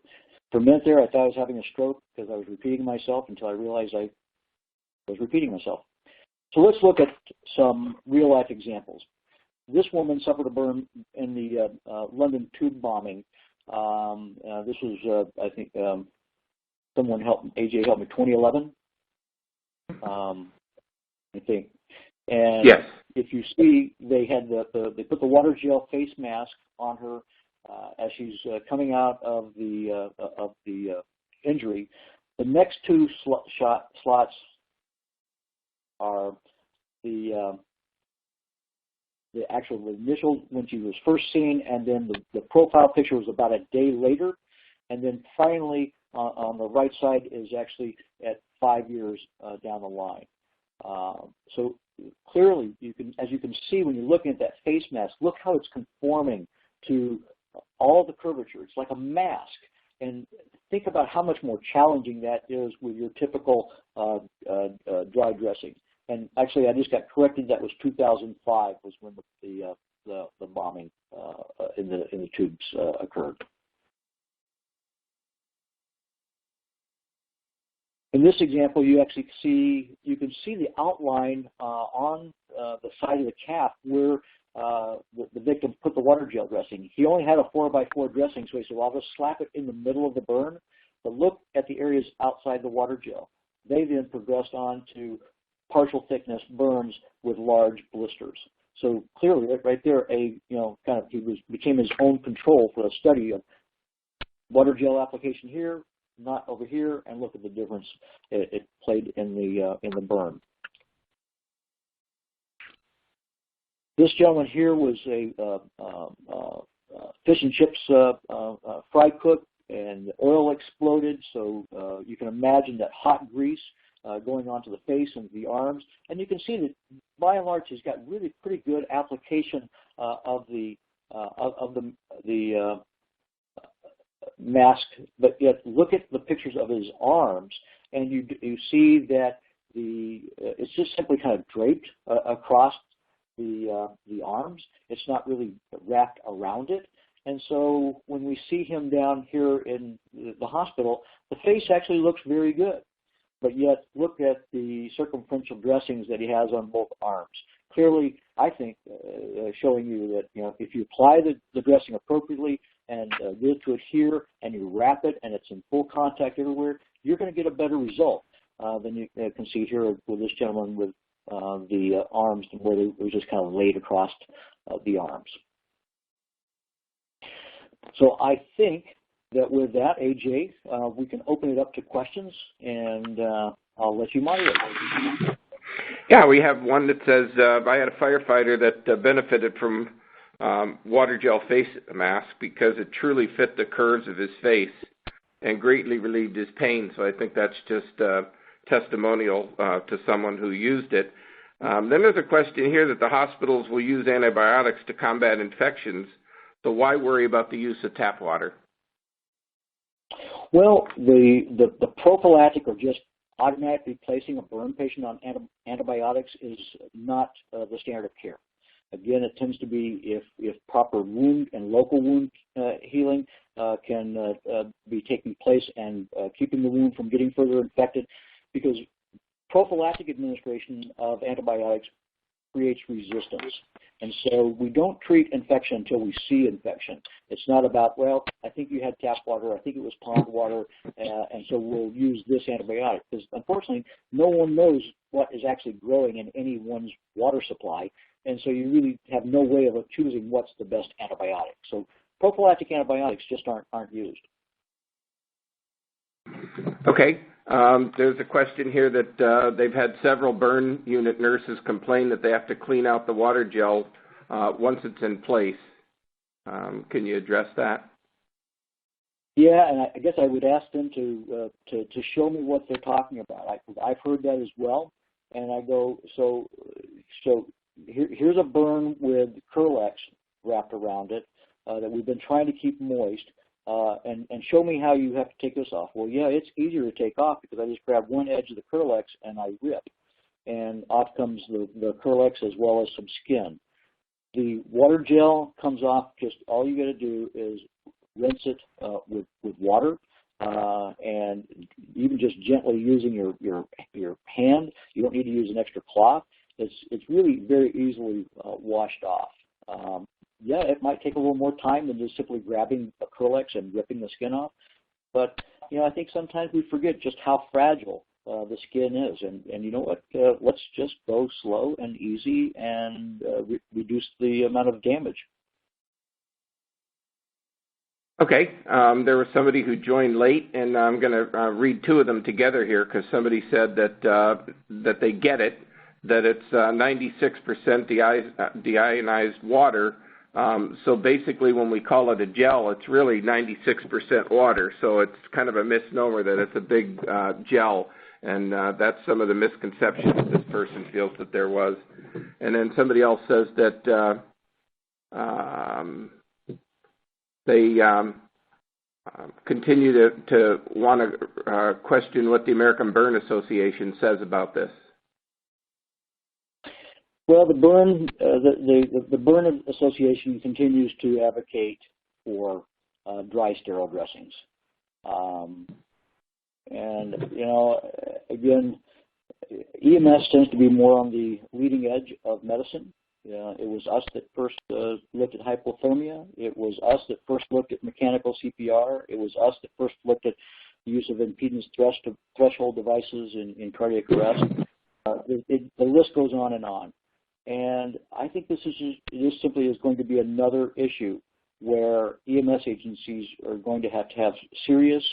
For a minute there, I thought I was having a stroke because I was repeating myself until I realized I was repeating myself. So let's look at some real-life examples. This woman suffered a burn in the London tube bombing. This was, I think, someone helped, AJ helped me, 2011, I think. And yes. If you see, they had they put the Waterjel face mask on her as she's coming out of the injury. The next two slots are the actual initial when she was first seen, and then the profile picture was about a day later, and then finally on the right side is actually at 5 years down the line. So clearly, as you can see when you're looking at that face mask, look how it's conforming to all the curvature. It's like a mask, and think about how much more challenging that is with your typical dry dressing. And actually, I just got corrected. That was 2005 was when the bombing in the tubes occurred. In this example, you can see the outline on the side of the calf where the victim put the Waterjel dressing. He only had a 4x4 dressing, so he said, well, I'll just slap it in the middle of the burn. But look at the areas outside the Waterjel. They then progressed on to partial thickness burns with large blisters. So clearly, right there, he became his own control for a study of Waterjel application here, not over here, and look at the difference it played in the burn. This gentleman here was a fish and chips fry cook, and the oil exploded. So you can imagine that hot grease going onto the face and the arms, and you can see that by and large he's got really pretty good application of the mask. But yet look at the pictures of his arms, and you see that it's just simply kind of draped across the arms. It's not really wrapped around it. And so when we see him down here in the hospital, the face actually looks very good. But yet, look at the circumferential dressings that he has on both arms. Clearly, I think, showing you that if you apply the dressing appropriately and get to it here, and you wrap it, and it's in full contact everywhere, you're going to get a better result than you can see here with this gentleman with the arms where they were just kind of laid across the arms. So I think that with that, AJ, we can open it up to questions, and I'll let you moderate. Yeah, we have one that says, I had a firefighter that benefited from Waterjel face mask because it truly fit the curves of his face and greatly relieved his pain. So I think that's just testimonial to someone who used it. Then there's a question here that the hospitals will use antibiotics to combat infections. So why worry about the use of tap water? Well, the prophylactic or just automatically placing a burn patient on antibiotics is not the standard of care. Again, it tends to be if proper wound and local wound healing can be taking place and keeping the wound from getting further infected, because prophylactic administration of antibiotics creates resistance. And so we don't treat infection until we see infection. It's not about, well, I think you had tap water, I think it was pond water, and so we'll use this antibiotic. Because unfortunately, no one knows what is actually growing in anyone's water supply, and so you really have no way of choosing what's the best antibiotic. So prophylactic antibiotics just aren't used. Okay. There's a question here that they've had several burn unit nurses complain that they have to clean out the water gel once it's in place. Can you address that? Yeah, and I guess I would ask them to show me what they're talking about. I've heard that as well, and I go, so here's a burn with Curlex wrapped around it that we've been trying to keep moist. And show me how you have to take this off. Well, yeah, it's easier to take off because I just grab one edge of the Curlex and I rip. And off comes the Curlex as well as some skin. The water gel comes off, just all you got to do is rinse it with water and even just gently using your hand. You don't need to use an extra cloth. It's really very easily washed off. Yeah, it might take a little more time than just simply grabbing a Curlex and ripping the skin off. But, I think sometimes we forget just how fragile the skin is. And you know what? Let's just go slow and easy and reduce the amount of damage. Okay. There was somebody who joined late, and I'm going to read two of them together here because somebody said that they get it, that it's 96% deionized water. So basically when we call it a gel, it's really 96% water. So it's kind of a misnomer that it's a big gel. And that's some of the misconceptions that this person feels that there was. And then somebody else says that they continue to want to question what the American Burn Association says about this. Well, the Burn Association continues to advocate for dry sterile dressings, and again, EMS tends to be more on the leading edge of medicine. It was us that first looked at hypothermia. It was us that first looked at mechanical CPR. It was us that first looked at the use of impedance threshold devices in cardiac arrest. The list goes on and on. And I think this simply is going to be another issue where EMS agencies are going to have serious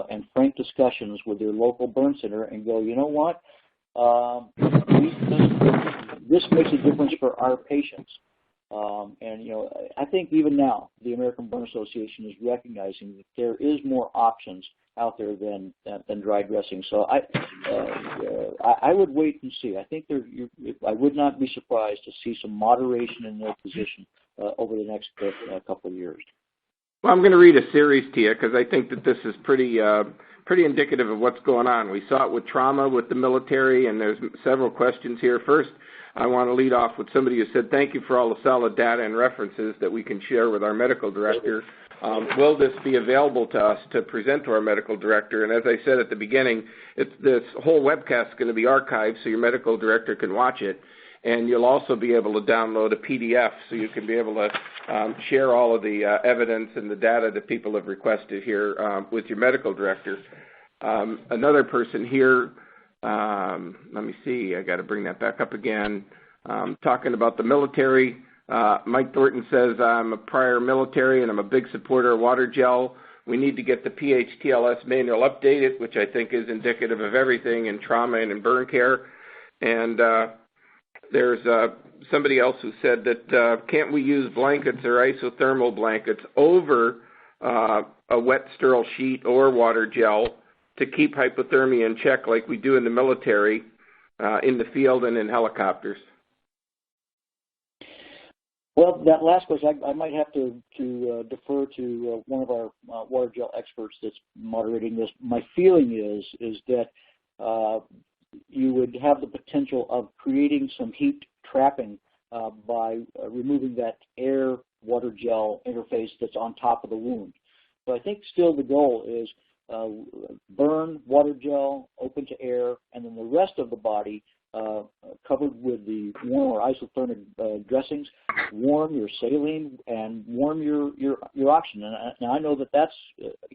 and frank discussions with their local burn center and go, you know what, this makes a difference for our patients. I think even now the American Burn Association is recognizing that there is more options out there than dry dressing. So I would wait and see. I think I would not be surprised to see some moderation in their position over the next couple of years. Well, I'm going to read a series to you because I think that this is pretty indicative of what's going on. We saw it with trauma with the military, and there's several questions here. First, I want to lead off with somebody who said, thank you for all the solid data and references that we can share with our medical director. Will this be available to us to present to our medical director? And as I said at the beginning, this whole webcast is going to be archived so your medical director can watch it. And you'll also be able to download a PDF so you can be able to share all of the evidence and the data that people have requested here with your medical director. Another person here, let me see, I got to bring that back up again, talking about the military. Mike Thornton says, I'm a prior military and I'm a big supporter of Waterjel. We need to get the PHTLS manual updated, which I think is indicative of everything in trauma and in burn care. And there's somebody else who said that can't we use blankets or isothermal blankets over a wet sterile sheet or water gel to keep hypothermia in check like we do in the military, in the field and in helicopters? Well, that last question, I might have to defer to one of our water gel experts that's moderating this. My feeling is that you would have the potential of creating some heat trapping by removing that air water gel interface that's on top of the wound. So I think still the goal is burn water gel, open to air, and then the rest of the body covered with the warm or isothermic dressings, warm your saline and warm your oxygen. And I know that that's,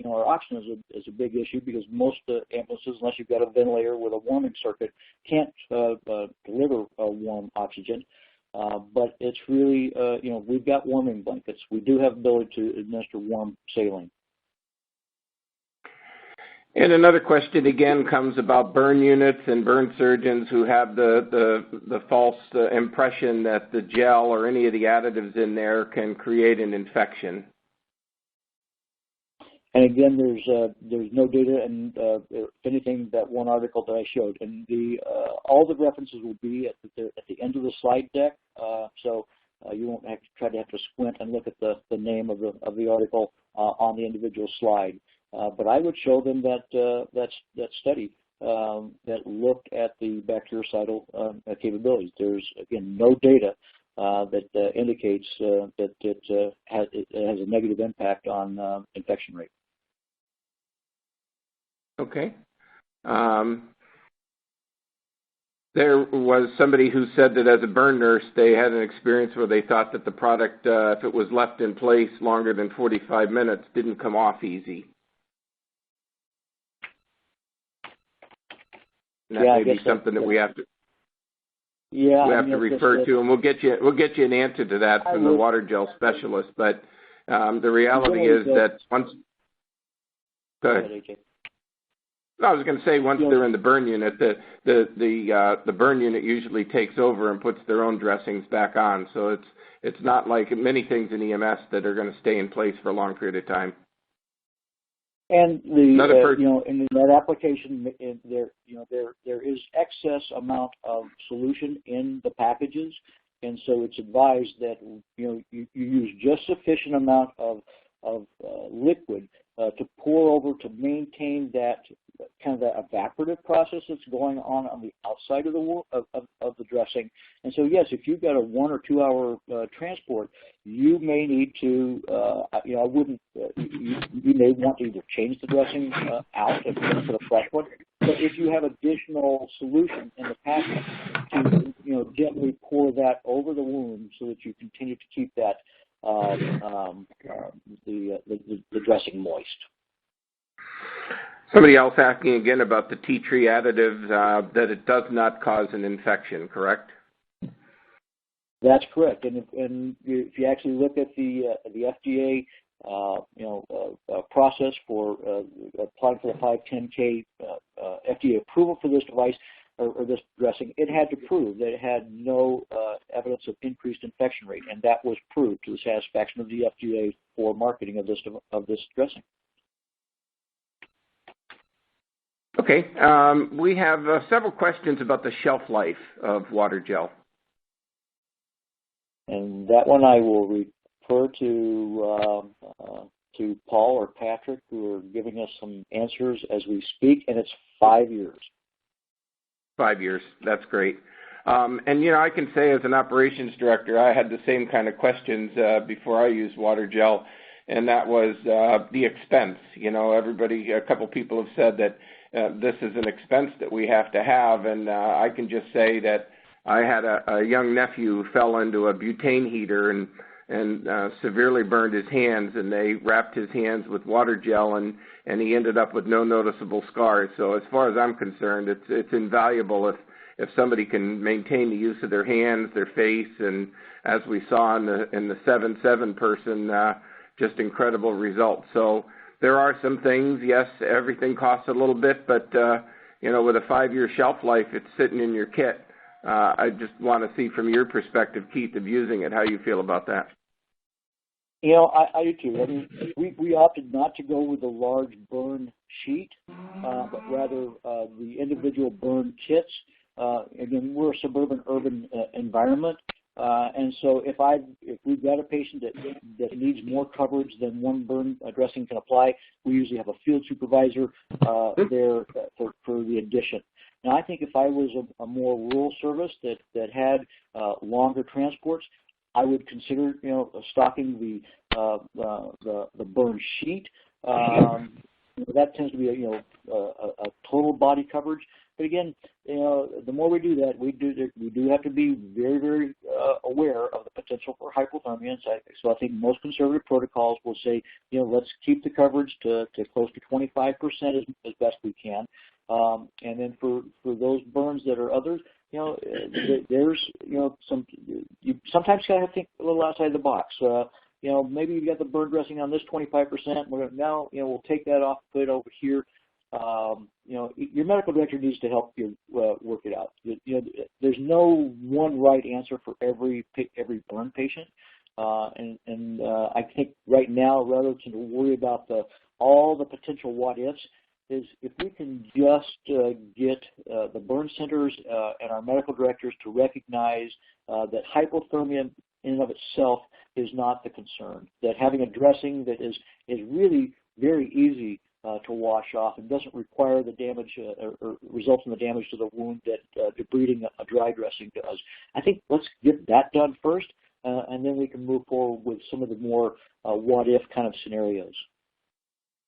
our oxygen is a big issue because most ambulances, unless you've got a ventilator with a warming circuit, can't deliver warm oxygen. But it's really, we've got warming blankets. We do have the ability to administer warm saline. And another question again comes about burn units and burn surgeons who have the false impression that the gel or any of the additives in there can create an infection. And again, there's no data, and if anything, that one article that I showed, and all the references will be at the end of the slide deck, so you won't have to squint and look at the name of the article on the individual slide. But I would show them that study that looked at the bactericidal capabilities. There's, again, no data that indicates that it has a negative impact on infection rate. Okay. There was somebody who said that as a burn nurse, they had an experience where they thought that the product, if it was left in place longer than 45 minutes, didn't come off easy. And that may be something that we have to refer to, and we'll get you an answer to that from the water gel specialist. But the reality is that once. Go ahead. I was going to say once they're in the burn unit, the burn unit usually takes over and puts their own dressings back on. So it's not like many things in EMS that are going to stay in place for a long period of time. And in that application, there is excess amount of solution in the packages, and so it's advised that you use just sufficient amount of liquid to pour over to maintain that kind of that evaporative process that's going on the outside of the dressing. And so, yes, if you've got a 1 or 2 hour transport, you may need to, you may want to either change the dressing out and put a fresh one. But if you have additional solution in the package to, gently pour that over the wound so that you continue to keep that the dressing moist. Somebody else asking again about the tea tree additive, that it does not cause an infection, correct? That's correct. And if you actually look at the FDA, process for applying for the 510K FDA approval for this device or this dressing, it had to prove that it had no evidence of increased infection rate, and that was proved to the satisfaction of the FDA for marketing of this dressing. Okay. We have several questions about the shelf life of water gel. And that one I will refer to Paul or Patrick, who are giving us some answers as we speak, and it's 5 years. 5 years. That's great. And, I can say as an operations director, I had the same kind of questions before I used water gel, and that was the expense. A couple people have said that this is an expense that we have to have, and I can just say that I had a young nephew who fell into a butane heater and severely burned his hands, and they wrapped his hands with water gel, and he ended up with no noticeable scars. So as far as I'm concerned, it's invaluable if somebody can maintain the use of their hands, their face, and as we saw in the 7-7 person, just incredible results. So there are some things, yes, everything costs a little bit, but with a 5-year shelf life, it's sitting in your kit. I just want to see from your perspective, Keith, of using it, how you feel about that. You know, I do too. I mean, we opted not to go with the large burn sheet, but rather the individual burn kits. Again, we're a suburban urban environment, and so if we've got a patient that needs more coverage than one burn dressing can apply, we usually have a field supervisor there for the addition. Now, I think if I was a more rural service that had longer transports, I would consider, you know, stocking the burn sheet. That tends to be a total body coverage. But again, you know, the more we do that, we do have to be very, very aware of the potential for hypothermia. So I think most conservative protocols will say, you know, let's keep the coverage to close to 25% as best we can. And then for those burns that are others, you know, there's, you know, you sometimes got to think a little outside the box. You know, maybe you've got the burn dressing on this 25%. Now, you know, we'll take that off, put it over here. You know, your medical director needs to help you work it out. You know, there's no one right answer for every burn patient. And I think right now, rather than worry about all the potential what ifs, is if we can just get the burn centers and our medical directors to recognize that hypothermia in and of itself is not the concern, that having a dressing that is really very easy to wash off and doesn't require the damage or result in the damage to the wound that debriding a dry dressing does. I think let's get that done first, and then we can move forward with some of the more what-if kind of scenarios.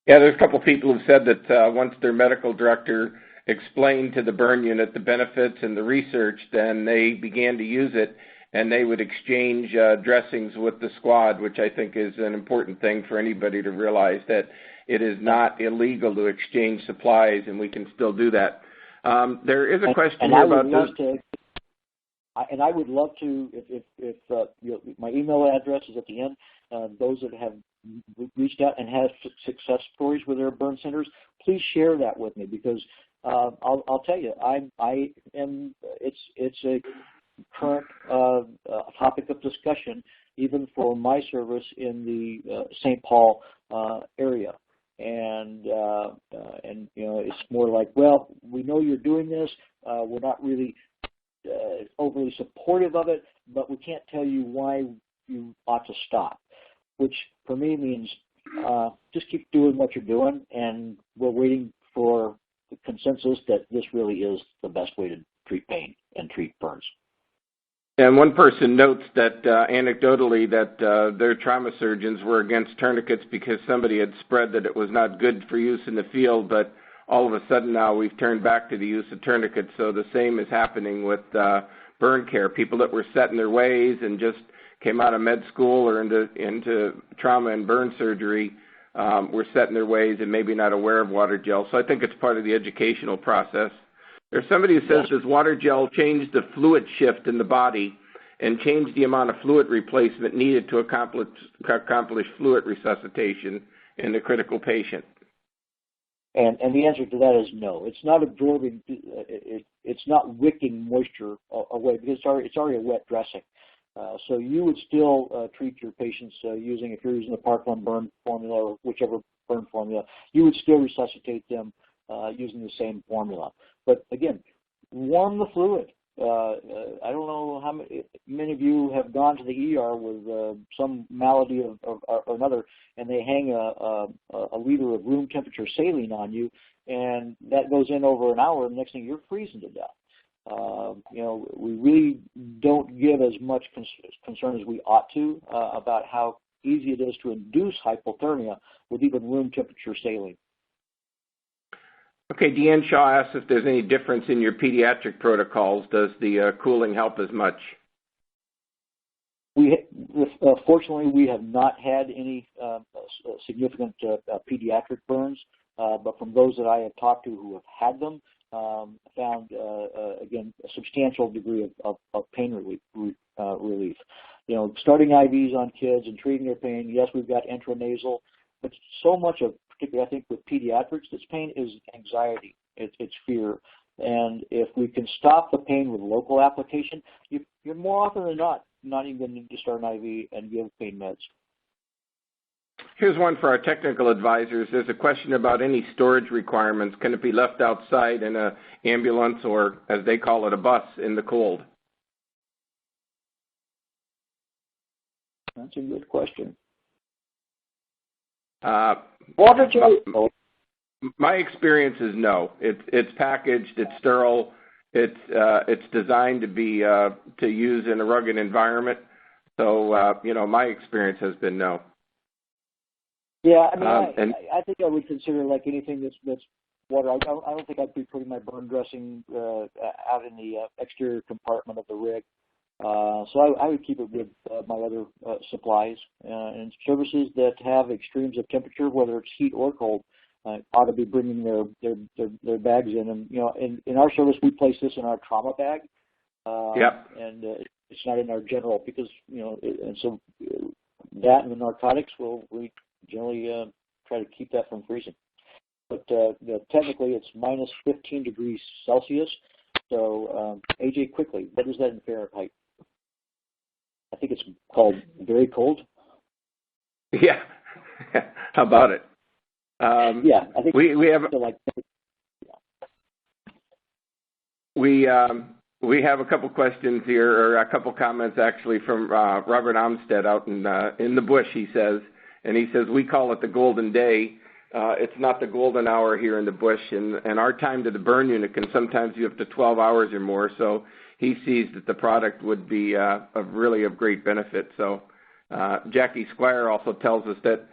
Yeah, there's a couple of people who've said that once their medical director explained to the burn unit the benefits and the research, then they began to use it, and they would exchange dressings with the squad, which I think is an important thing for anybody to realize, that it is not illegal to exchange supplies, and we can still do that. There is a question here about this. And I would love to, if my email address is at the end, those that have reached out and have success stories with their burn centers, please share that with me, because I'll tell you, it's a current topic of discussion even for my service in the St. Paul area. And you know, it's more like, well, we know you're doing this. We're not really overly supportive of it, but we can't tell you why you ought to stop, which for me means just keep doing what you're doing, and we're waiting for the consensus that this really is the best way to treat pain and treat burns. And one person notes that anecdotally that their trauma surgeons were against tourniquets because somebody had spread that it was not good for use in the field, but all of a sudden now we've turned back to the use of tourniquets. So the same is happening with burn care. People that were set in their ways and just came out of med school or into trauma and burn surgery were set in their ways and maybe not aware of Waterjel. So I think it's part of the educational process. There's somebody who says, does Waterjel change the fluid shift in the body and change the amount of fluid replacement needed to accomplish fluid resuscitation in the critical patient? And the answer to that is no. It's not absorbing. It's not wicking moisture away because it's already a wet dressing. So you would still treat your patients if you're using the Parkland burn formula or whichever burn formula, you would still resuscitate them using the same formula. But again, warm the fluid. I don't know how many of you have gone to the ER with some malady or another, and they hang a liter of room temperature saline on you, and that goes in over an hour, and the next thing you're freezing to death. You know, we really don't give as much concern as we ought to about how easy it is to induce hypothermia with even room temperature saline. Okay, Deanne Shaw asks if there's any difference in your pediatric protocols. Does the cooling help as much? Fortunately, we have not had any significant pediatric burns, but from those that I have talked to who have had them, found, again, a substantial degree of pain relief. You know, starting IVs on kids and treating their pain, yes, we've got intranasal, but so much of, particularly I think with pediatrics, this pain is anxiety. It's fear. And if we can stop the pain with local application, you're more often than not even going to need to start an IV and give pain meds. Here's one for our technical advisors. There's a question about any storage requirements. Can it be left outside in an ambulance or, as they call it, a bus in the cold? That's a good question. Waterjel. My experience is no. It's packaged. It's sterile. It's designed to be to use in a rugged environment. So my experience has been no. Yeah, I mean, I think I would consider like anything that's water. I don't think I'd be putting my burn dressing out in the exterior compartment of the rig. So I would keep it with my other supplies and services that have extremes of temperature, whether it's heat or cold. Ought to be bringing their bags in, and in our service we place this in our trauma bag. Yep. And it's not in our general because and so that and the narcotics we generally try to keep that from freezing. But technically it's minus 15 degrees Celsius. So AJ, quickly, what is that in Fahrenheit? I think it's called very cold. Yeah. How about it? Yeah, I think we have like. Yeah. We have a couple questions here, or a couple comments actually from Robert Amstead out in the bush. He says we call it the golden day. It's not the golden hour here in the bush, and our time to the burn unit can sometimes be up to 12 hours or more. So he sees that the product would be really of great benefit. So Jackie Squire also tells us that.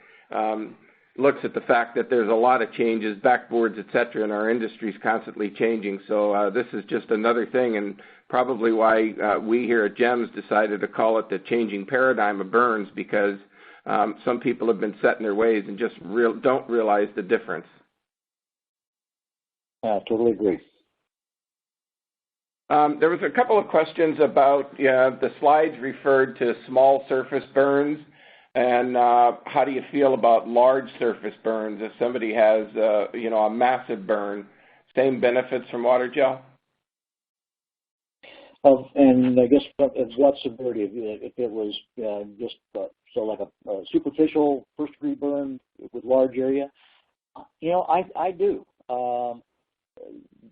Looks at the fact that there's a lot of changes, backboards, et cetera, and our industry is constantly changing. So this is just another thing, and probably why we here at JEMS decided to call it the changing paradigm of burns, because some people have been set in their ways and just don't realize the difference. I totally agree. There was a couple of questions about the slides referred to small surface burns. And how do you feel about large surface burns? If somebody has, a massive burn, same benefits from Waterjel? And I guess what severity? If it was just so like a superficial first-degree burn with large area, I do.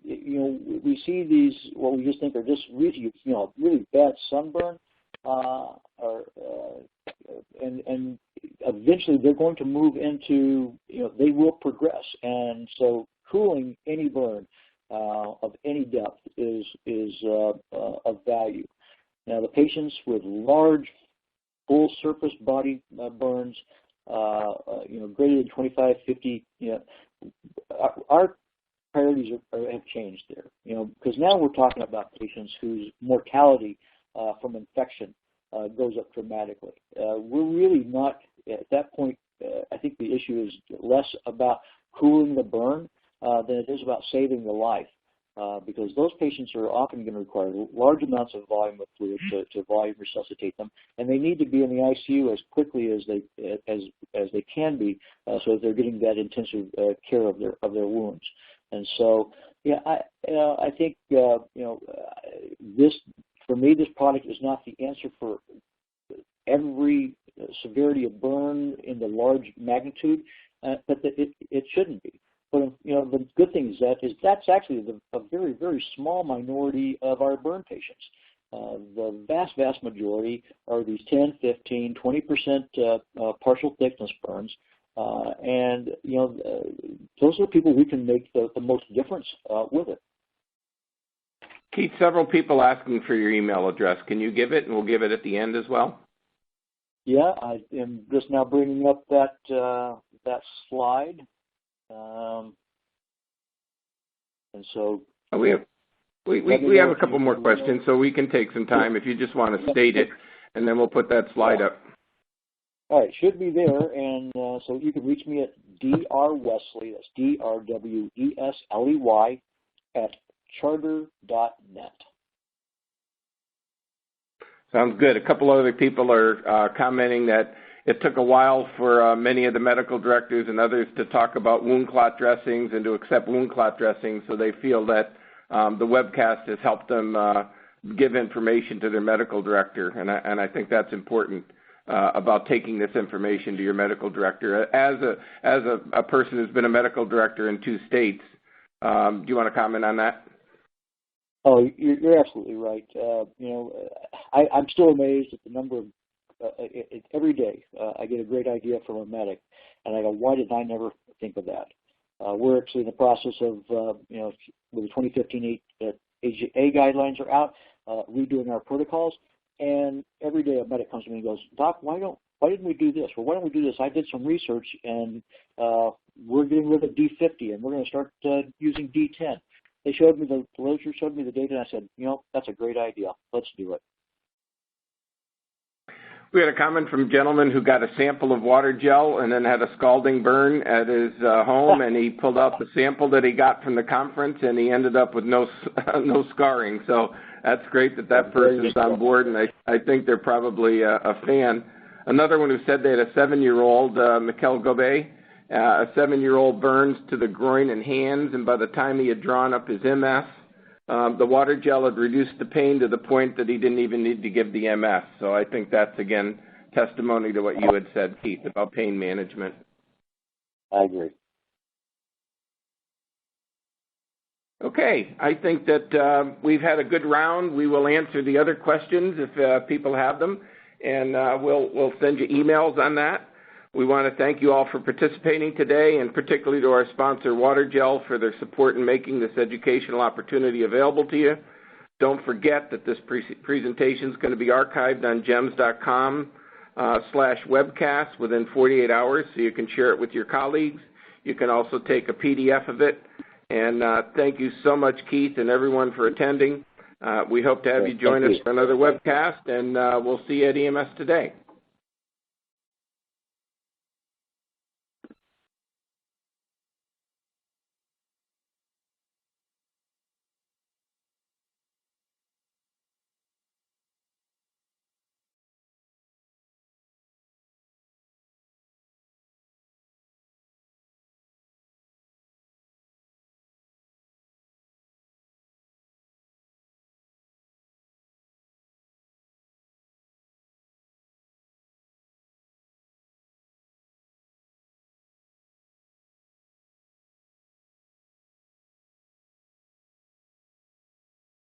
We see these what we just think are just really, really bad sunburn. And eventually they're going to move into, they will progress. And so cooling any burn of any depth is of value. Now the patients with large full surface body burns, greater than 25, 50, our priorities have changed there, because now we're talking about patients whose mortality from infection goes up dramatically. We're really not, at that point, I think the issue is less about cooling the burn than it is about saving the life, because those patients are often going to require large amounts of volume of fluid to volume resuscitate them, and they need to be in the ICU as quickly as they can be, so that they're getting that intensive care of their wounds. And so, I think this. For me, this product is not the answer for every severity of burn in the large magnitude, but it shouldn't be. But the good thing is that's actually a very, very small minority of our burn patients. The vast majority are these 10, 15, 20% partial thickness burns, and those are people we can make the most difference with it. Keith, several people asking for your email address. Can you give it, and we'll give it at the end as well? Yeah, I am just now bringing up that slide, and so we have a couple more questions, so we can take some time if you just want to state it, and then we'll put that slide up. All right, should be there, and so you can reach me at drwesley. That's DRWESLEY at charter.net. Sounds good. A couple other people are commenting that it took a while for many of the medical directors and others to talk about wound clot dressings and to accept wound clot dressings, so they feel that the webcast has helped them give information to their medical director, and I think that's important about taking this information to your medical director. As a person who's been a medical director in 2 states, do you want to comment on that? Oh, you're absolutely right. I'm still amazed at the number of every day I get a great idea from a medic, and I go, why did I never think of that? We're actually in the process of, with the 2015 AGA guidelines are out, redoing our protocols, and every day a medic comes to me and goes, Doc, why didn't we do this? Well, why don't we do this? I did some research, and we're getting rid of D50, and we're going to start using D10. They showed me the literature, showed me the data, and I said, that's a great idea. Let's do it. We had a comment from a gentleman who got a sample of Waterjel and then had a scalding burn at his home, and he pulled out the sample that he got from the conference, and he ended up with no scarring. So that's great that person's on board, and I think they're probably a fan. Another one who said they had a 7-year-old, Mikel Gobet, a 7-year-old burns to the groin and hands, and by the time he had drawn up his MS, the Waterjel had reduced the pain to the point that he didn't even need to give the MS. So I think that's, again, testimony to what you had said, Keith, about pain management. I agree. Okay, I think that we've had a good round. We will answer the other questions if people have them, and we'll send you emails on that. We want to thank you all for participating today, and particularly to our sponsor, Waterjel, for their support in making this educational opportunity available to you. Don't forget that this presentation is going to be archived on jems.com/webcast within 48 hours, so you can share it with your colleagues. You can also take a PDF of it. And thank you so much, Keith, and everyone for attending. We hope to have you join us for another webcast, and we'll see you at EMS today.